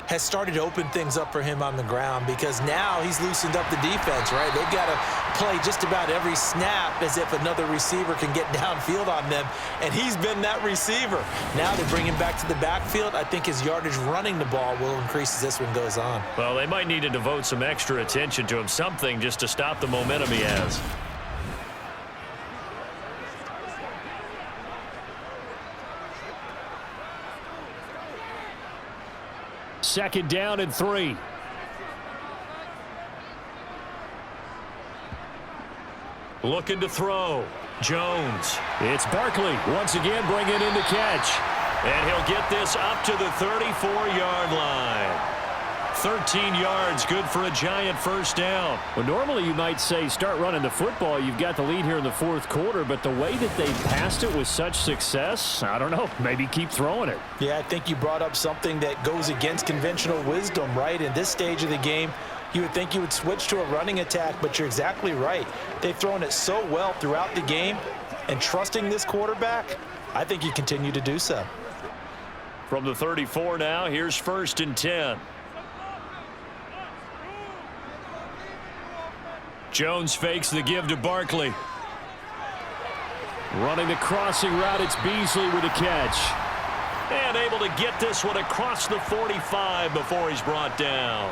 has started to open things up for him on the ground, because now he's loosened up the defense, right? They've got to play just about every snap as if another receiver can get downfield on them, and he's been that receiver. Now they bring him back to the backfield. I think his yardage running the ball will increase as this one goes on. Well, they might need to devote some extra attention to him, something just to stop the momentum he has. Second down and 3. Looking to throw. Jones. It's Barkley once again bringing in the catch. And he'll get this up to the 34-yard line. 13 yards, good for a Giant first down. Well, normally you might say start running the football. You've got the lead here in the 4th quarter, but the way that they passed it with such success, I don't know, maybe keep throwing it. Yeah, I think you brought up something that goes against conventional wisdom, right? In this stage of the game, you would think you would switch to a running attack, but you're exactly right. They've thrown it so well throughout the game. and trusting this quarterback, I think you continue to do so. From the 34 now, here's 1st and 10. Jones fakes the give to Barkley. Running the crossing route, it's Beasley with a catch. And able to get this one across the 45 before he's brought down.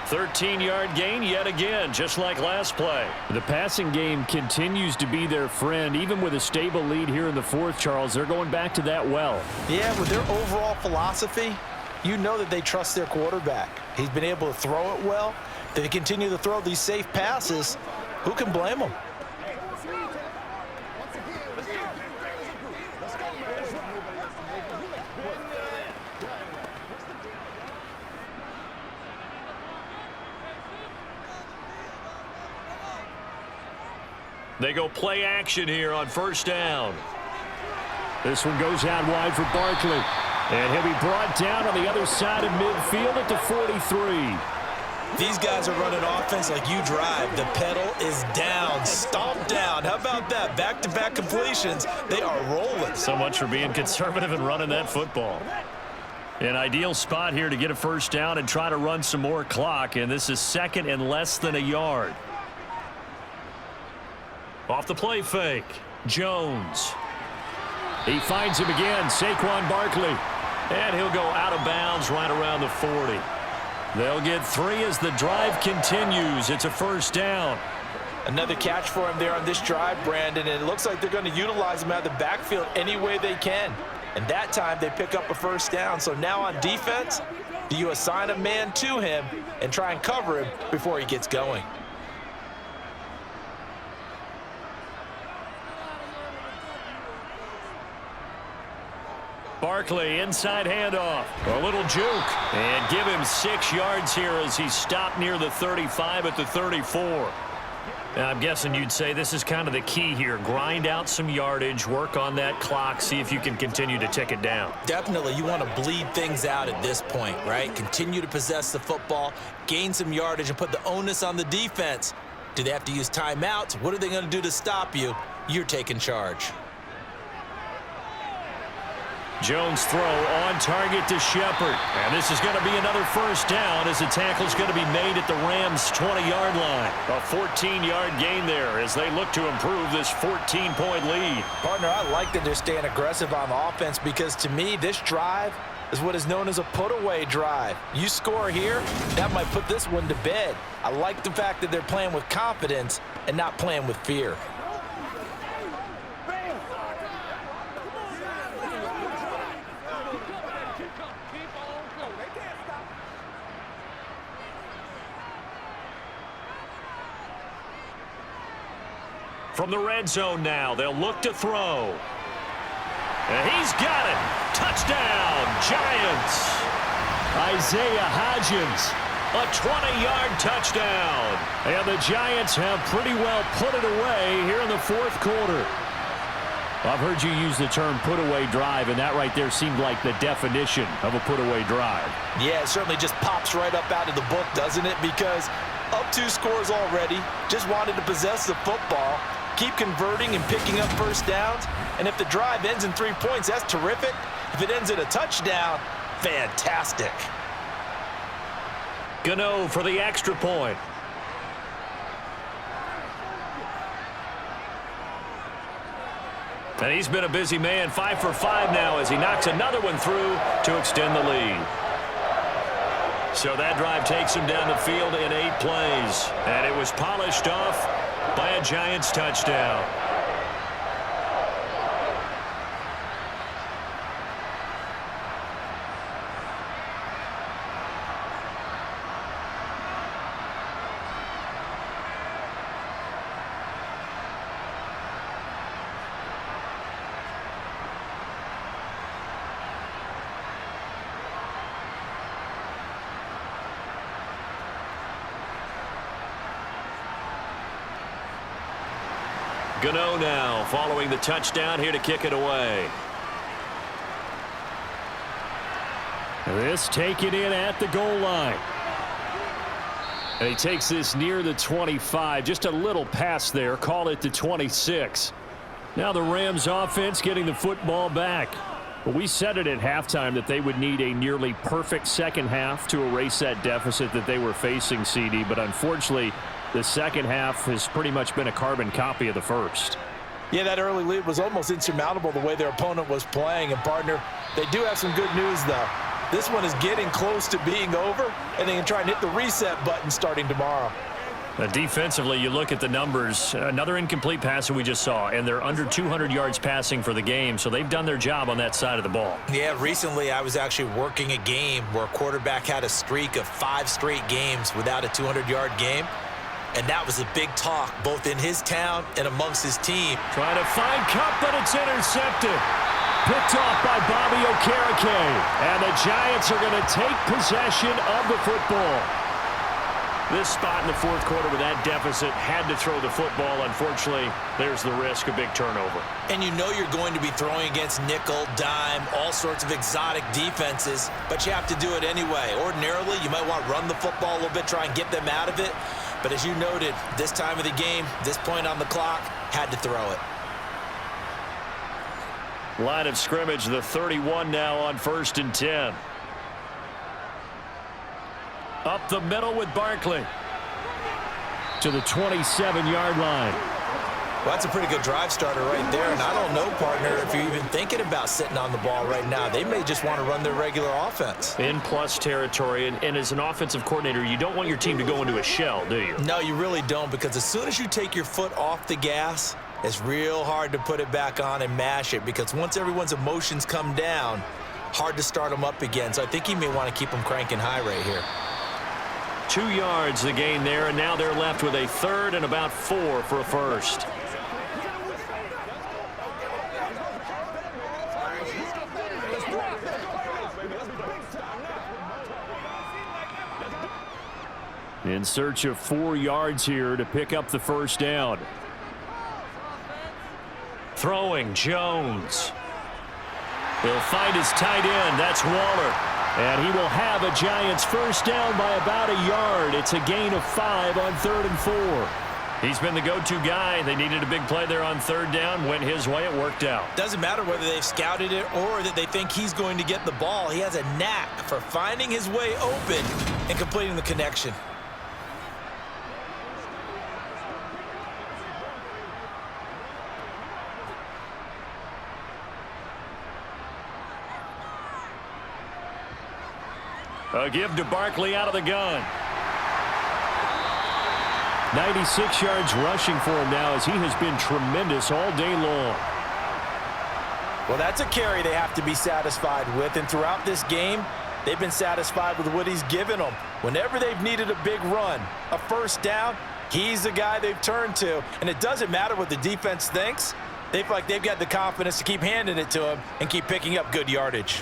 13-yard gain yet again, just like last play. The passing game continues to be their friend. Even with a stable lead here in the 4th, Charles, they're going back to that well. Yeah, with their overall philosophy, you know that they trust their quarterback. He's been able to throw it well. They continue to throw these safe passes. Who can blame them? They go play action here on 1st down. This one goes out wide for Barkley. And he'll be brought down on the other side of midfield at the 43. These guys are running offense like you drive. The pedal is down, stomp down. How about that? Back-to-back completions. They are rolling. So much for being conservative and running that football. An ideal spot here to get a 1st down and try to run some more clock. And this is 2nd and less than a yard. Off the play fake, Jones. He finds him again, Saquon Barkley. And he'll go out of bounds right around the 40. They'll get 3 as the drive continues. It's a 1st down. Another catch for him there on this drive, Brandon, and it looks like they're going to utilize him out of the backfield any way they can. And that time they pick up a 1st down. So now on defense, do you assign a man to him and try and cover him before he gets going? Barkley, inside handoff. A little juke. And give him 6 yards here as he's stopped near the 35 at the 34. Now, I'm guessing you'd say this is kind of the key here. Grind out some yardage, work on that clock, see if you can continue to tick it down. Definitely. You want to bleed things out at this point, right? Continue to possess the football, gain some yardage, and put the onus on the defense. Do they have to use timeouts? What are they going to do to stop you? You're taking charge. Jones throw on target to Shepard. And this is going to be another 1st down as the tackle's going to be made at the Rams' 20-yard line. A 14-yard gain there as they look to improve this 14-point lead. Partner, I like that they're staying aggressive on offense because to me, this drive is what is known as a put-away drive. You score here, that might put this one to bed. I like the fact that they're playing with confidence and not playing with fear. From the red zone now, they'll look to throw. And he's got it. Touchdown, Giants. Isaiah Hodgins, a 20-yard touchdown. And the Giants have pretty well put it away here in the 4th quarter. I've heard you use the term put-away drive, and that right there seemed like the definition of a put-away drive. Yeah, it certainly just pops right up out of the book, doesn't it? Because up 2 scores already, just wanted to possess the football, keep converting and picking up 1st downs. And if the drive ends in 3 points, that's terrific. If it ends in a touchdown, fantastic. Gano for the extra point. And he's been a busy man, 5 for 5 now as he knocks another one through to extend the lead. So that drive takes him down the field in 8 plays. And it was polished off by a Giants touchdown. Gano now following the touchdown here to kick it away. This taken in at the goal line. And he takes this near the 25. Just a little pass there. Call it the 26. Now the Rams offense getting the football back. Well, we said it at halftime that they would need a nearly perfect second half to erase that deficit that they were facing, CD. But unfortunately, the second half has pretty much been a carbon copy of the first. Yeah, that early lead was almost insurmountable the way their opponent was playing. And, partner, they do have some good news, though. This one is getting close to being over, and they can try and hit the reset button starting tomorrow. Defensively, you look at the numbers. Another incomplete pass that we just saw, and they're under 200 yards passing for the game, so they've done their job on that side of the ball. Yeah, recently I was actually working a game where a quarterback had a streak of 5 straight games without a 200-yard game, and that was a big talk both in his town and amongst his team. Trying to find Cup, but it's intercepted. Picked off by Bobby Okereke, and the Giants are going to take possession of the football. This spot in the fourth quarter with that deficit had to throw the football. Unfortunately, there's the risk of big turnover. And you know you're going to be throwing against nickel, dime, all sorts of exotic defenses, but you have to do it anyway. Ordinarily, you might want to run the football a little bit, try and get them out of it. But as you noted, this time of the game, this point on the clock, had to throw it. Line of scrimmage, the 31 now on 1st and 10. Up the middle with Barkley to the 27-yard line. Well, that's a pretty good drive starter right there, and I don't know, partner, if you're even thinking about sitting on the ball right now. They may just want to run their regular offense. In plus territory, and as an offensive coordinator, you don't want your team to go into a shell, do you? No, you really don't, because as soon as you take your foot off the gas, it's real hard to put it back on and mash it, because once everyone's emotions come down, hard to start them up again. So I think you may want to keep them cranking high right here. 2 yards the gain there, and now they're left with a third and about 4 for a first. In search of 4 yards here to pick up the first down. Throwing Jones. He'll find his tight end. That's Waller. And he will have a Giants first down by about a yard. It's a gain of 5 on 3rd and 4. He's been the go-to guy. They needed a big play there on 3rd down. Went his way. It worked out. Doesn't matter whether they've scouted it or that they think he's going to get the ball. He has a knack for finding his way open and completing the connection. A give to Barkley out of the gun. 96 yards rushing for him now as he has been tremendous all day long. Well, that's a carry they have to be satisfied with, and throughout this game, they've been satisfied with what he's given them. Whenever they've needed a big run, a first down, he's the guy they've turned to, and it doesn't matter what the defense thinks. They feel like they've got the confidence to keep handing it to him and keep picking up good yardage.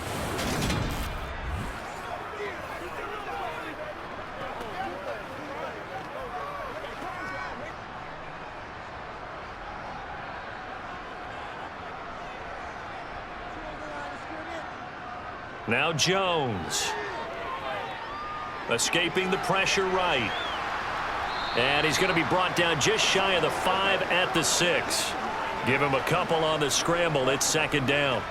Now Jones. Escaping the pressure right. And he's going to be brought down just shy of the 5 at the 6. Give him a couple on the scramble. It's 2nd down.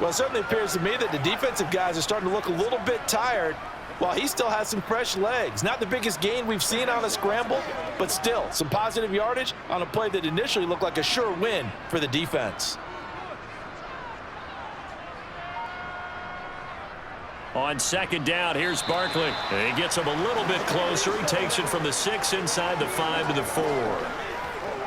Well, it certainly appears to me that the defensive guys are starting to look a little bit tired while he still has some fresh legs. Not the biggest gain we've seen on a scramble, but still some positive yardage on a play that initially looked like a sure win for the defense. On 2nd down, here's Barkley. And he gets him a little bit closer. He takes it from the 6 inside the 5 to the 4.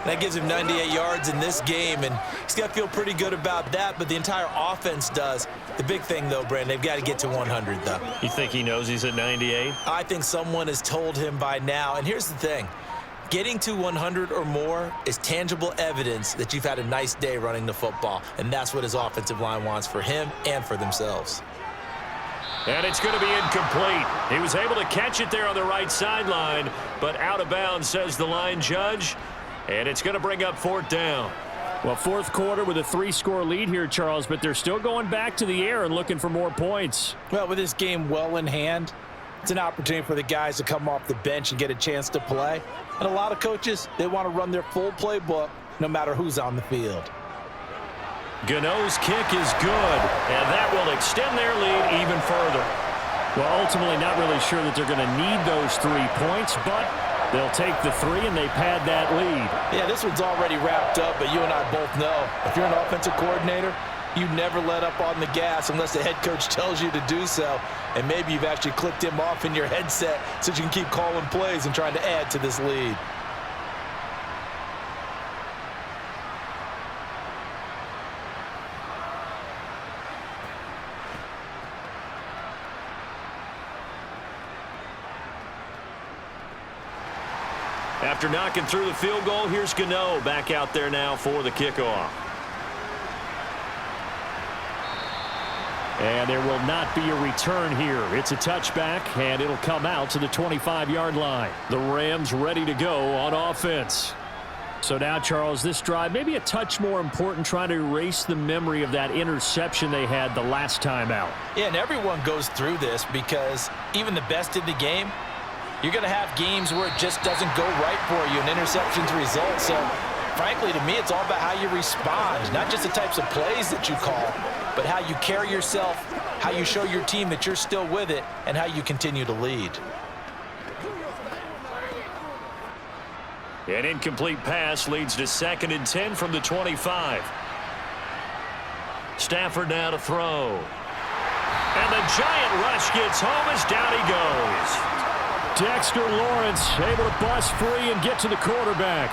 That gives him 98 yards in this game, and he's got to feel pretty good about that, but the entire offense does. The big thing, though, Brandon, they've got to get to 100, though. You think he knows he's at 98? I think someone has told him by now, and here's the thing. Getting to 100 or more is tangible evidence that you've had a nice day running the football, and that's what his offensive line wants for him and for themselves. And it's going to be incomplete. He was able to catch it there on the right sideline, but out of bounds, says the line judge. And it's going to bring up 4th down. Well, 4th quarter with a 3-score lead here, Charles, but they're still going back to the air and looking for more points. Well, with this game well in hand, it's an opportunity for the guys to come off the bench and get a chance to play. And a lot of coaches, they want to run their full playbook no matter who's on the field. Gano's kick is good, and that will extend their lead even further. Well, ultimately not really sure that they're going to need those 3 points, but they'll take the 3 and they pad that lead. Yeah, this one's already wrapped up, but you and I both know if you're an offensive coordinator, you never let up on the gas unless the head coach tells you to do so. And maybe you've actually clicked him off in your headset so you can keep calling plays and trying to add to this lead. After knocking through the field goal, here's Gano back out there now for the kickoff. And there will not be a return here. It's a touchback, and it'll come out to the 25-yard line. The Rams ready to go on offense. So now, Charles, this drive maybe a touch more important, trying to erase the memory of that interception they had the last time out. Yeah, and everyone goes through this because even the best in the game, you're going to have games where it just doesn't go right for you and interceptions result. So, frankly, to me, it's all about how you respond, not just the types of plays that you call, but how you carry yourself, how you show your team that you're still with it, and how you continue to lead. An incomplete pass leads to 2nd and 10 from the 25. Stafford now to throw. And the giant rush gets home as down he goes. Dexter Lawrence able to bust free and get to the quarterback.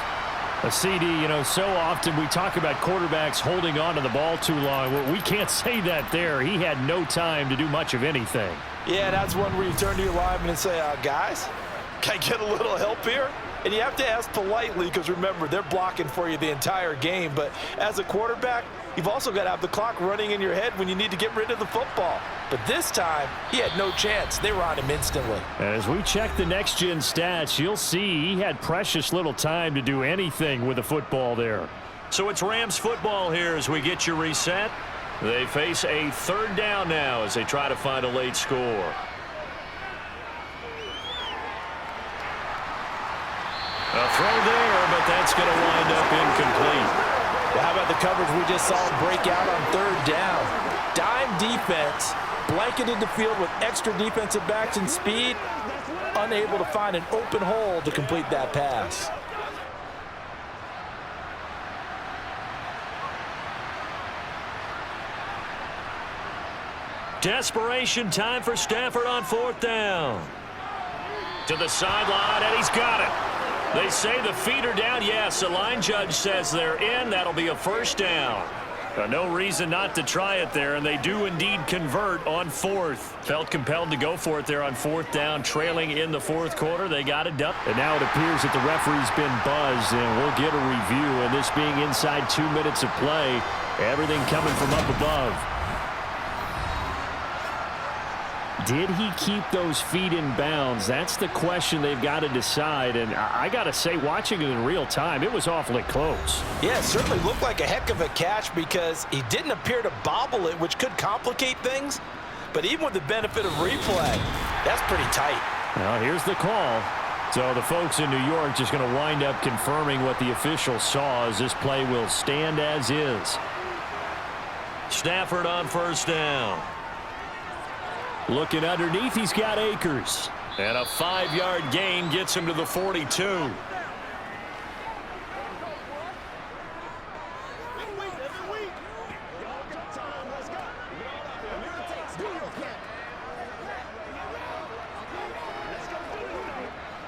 A CD, you know, so often we talk about quarterbacks holding on to the ball too long. Well, we can't say that there. He had no time to do much of anything. Yeah, that's one where you turn to your lineman and say, guys, can I get a little help here? And you have to ask politely because, remember, they're blocking for you the entire game. But as a quarterback, you've also got to have the clock running in your head when you need to get rid of the football. But this time, he had no chance. They were on him instantly. As we check the next-gen stats, you'll see he had precious little time to do anything with the football there. So it's Rams football here as we get you reset. They face a 3rd down now as they try to find a late score. A throw there, but that's going to wind up incomplete. Well, how about the coverage we just saw him break out on 3rd down? Dime defense, blanketed the field with extra defensive backs and speed, unable to find an open hole to complete that pass. Desperation time for Stafford on 4th down. To the sideline, and he's got it. They say the feet are down. Yes, the line judge says they're in. That'll be a 1st down. No reason not to try it there, and they do indeed convert on 4th. Felt compelled to go for it there on 4th down, trailing in the 4th quarter. They got it done. And now it appears that the referee's been buzzed, and we'll get a review. And this being inside 2 minutes of play, everything coming from up above. Did he keep those feet in bounds? That's the question they've got to decide. And I got to say, watching it in real time, it was awfully close. Yeah, it certainly looked like a heck of a catch because he didn't appear to bobble it, which could complicate things. But even with the benefit of replay, that's pretty tight. Well, here's the call. So the folks in New York just going to wind up confirming what the official saw as this play will stand as is. Stafford on 1st down. Looking underneath, he's got Akers. And a 5-yard gain gets him to the 42.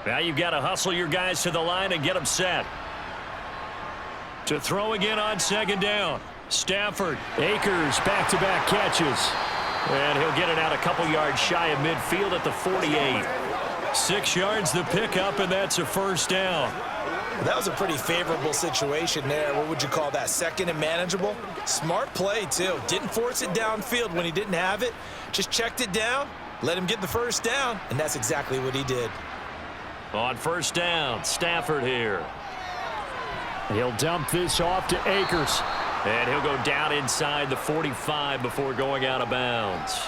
Now you've got to hustle your guys to the line and get them set. To throw again on 2nd down. Stafford. Akers, back-to-back catches. And he'll get it out a couple yards shy of midfield at the 48. 6 yards the pickup, and that's a 1st down. That was a pretty favorable situation there. What would you call that? 2nd and manageable? Smart play, too. Didn't force it downfield when he didn't have it. Just checked it down, let him get the 1st down, and that's exactly what he did. On 1st down, Stafford here. He'll dump this off to Akers. And he'll go down inside the 45 before going out of bounds.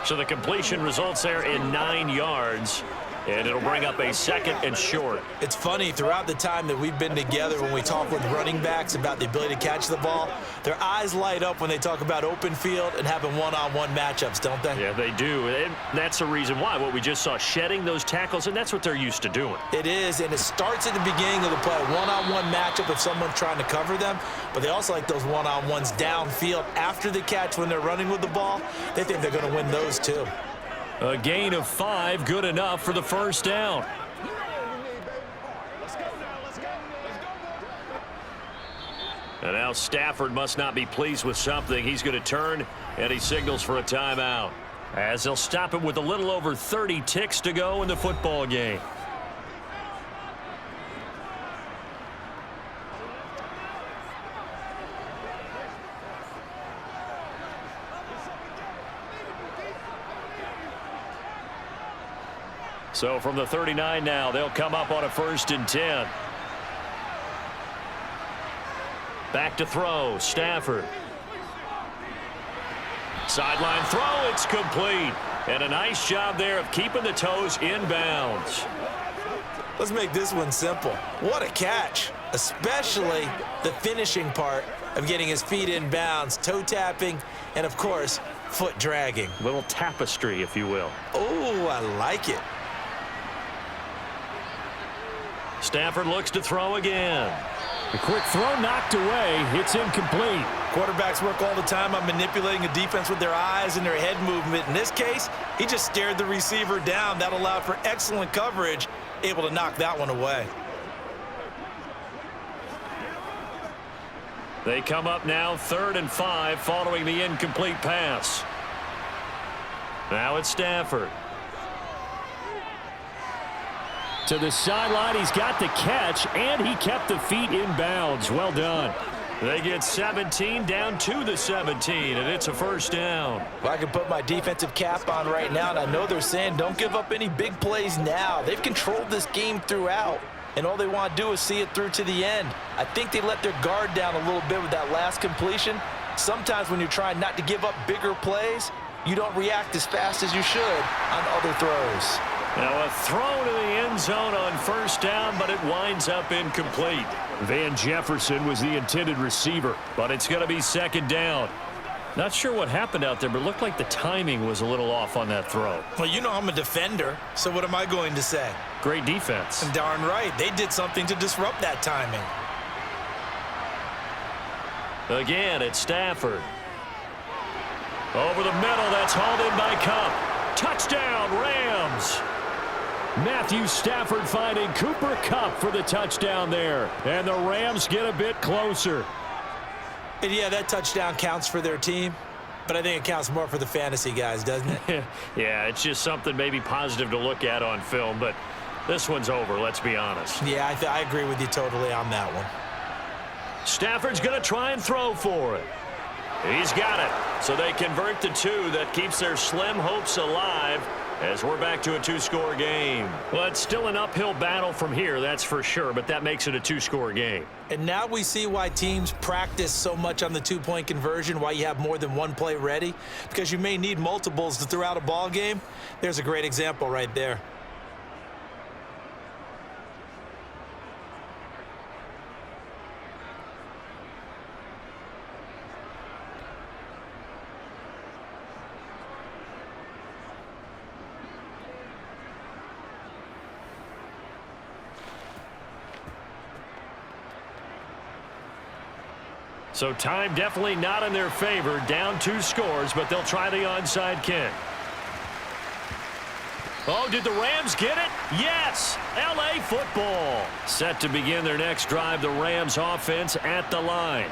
So the completion results there in 9 yards. And it'll bring up a second and short. It's funny, throughout the time that we've been together, when we talk with running backs about the ability to catch the ball, their eyes light up when they talk about open field and having one-on-one matchups, don't they? Yeah, they do. And that's the reason why. What we just saw, shedding those tackles, and that's what they're used to doing. It is, and it starts at the beginning of the play, a one-on-one matchup if someone's trying to cover them, but they also like those one-on-ones downfield after the catch when they're running with the ball. They think they're going to win those too. A gain of 5, good enough for the first down. And now Stafford must not be pleased with something. He's going to turn, and he signals for a timeout, as they'll stop it with a little over 30 ticks to go in the football game. So from the 39 now, they'll come up on a 1st and 10. Back to throw, Stafford. Sideline throw, it's complete. And a nice job there of keeping the toes in bounds. Let's make this one simple. What a catch, especially the finishing part of getting his feet in bounds, toe tapping, and of course, foot dragging. Little tapestry, if you will. Oh, I like it. Stafford looks to throw again. A quick throw knocked away. It's incomplete. Quarterbacks work all the time on manipulating a defense with their eyes and their head movement. In this case, he just stared the receiver down. That allowed for excellent coverage, able to knock that one away. They come up now 3rd and 5 following the incomplete pass. Now it's Stafford. To the sideline, he's got the catch, and he kept the feet in bounds. Well done. They get 17 down to the 17, and it's a first down. Well, I can put my defensive cap on right now, and I know they're saying don't give up any big plays now. They've controlled this game throughout, and all they want to do is see it through to the end. I think they let their guard down a little bit with that last completion. Sometimes when you're trying not to give up bigger plays, you don't react as fast as you should on other throws. Now a throw to the end zone on first down, but it winds up incomplete. Van Jefferson was the intended receiver, but it's going to be 2nd down. Not sure what happened out there, but it looked like the timing was a little off on that throw. Well, you know I'm a defender, so what am I going to say? Great defense. Darn right. They did something to disrupt that timing. Again, it's Stafford. Over the middle, that's hauled in by Kupp. Touchdown, Rams. Matthew Stafford finding Cooper Kupp for the touchdown there. And the Rams get a bit closer. And yeah, that touchdown counts for their team, but I think it counts more for the fantasy guys, doesn't it? Yeah, it's just something maybe positive to look at on film, but this one's over, let's be honest. Yeah, I agree with you totally on that one. Stafford's going to try and throw for it. He's got it. So they convert the 2. That keeps their slim hopes alive as we're back to a 2-score game. Well, it's still an uphill battle from here, that's for sure, but that makes it a 2-score game. And now we see why teams practice so much on the 2-point conversion, why you have more than one play ready, because you may need multiples to throw out a ball game. There's a great example right there. So time definitely not in their favor. Down 2 scores, but they'll try the onside kick. Oh, did the Rams get it? Yes! L.A. football. Set to begin their next drive. The Rams offense at the line.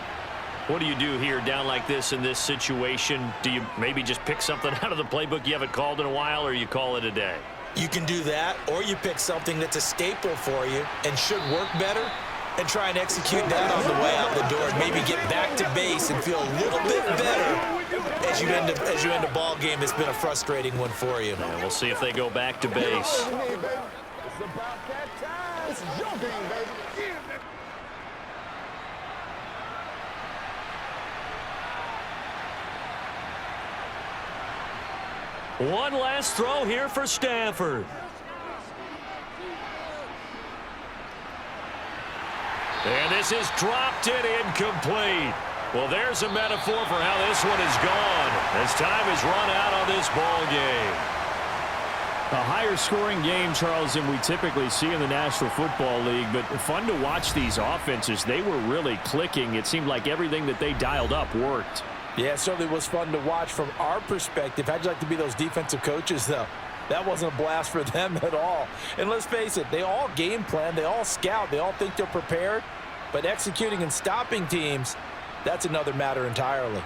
What do you do here down like this in this situation? Do you maybe just pick something out of the playbook you haven't called in a while, or you call it a day? You can do that, or you pick something that's a staple for you and should work better, and try and execute that on the way out the door, and maybe get back to base and feel a little bit better as you end a ball game that's been a frustrating one for you. And we'll see if they go back to base. It's about that time. This is your game, baby. One last throw here for Stafford. And this is dropped and incomplete. Well, there's a metaphor for how this one is gone as time has run out on this ball game. A higher scoring game, Charles, than we typically see in the National Football League, but fun to watch these offenses. They were really clicking. It seemed like everything that they dialed up worked. Yeah, it certainly was fun to watch from our perspective. How'd you like to be those defensive coaches, though? That wasn't a blast for them at all. And let's face it, they all game plan, they all scout, they all think they're prepared. But executing and stopping teams, that's another matter entirely.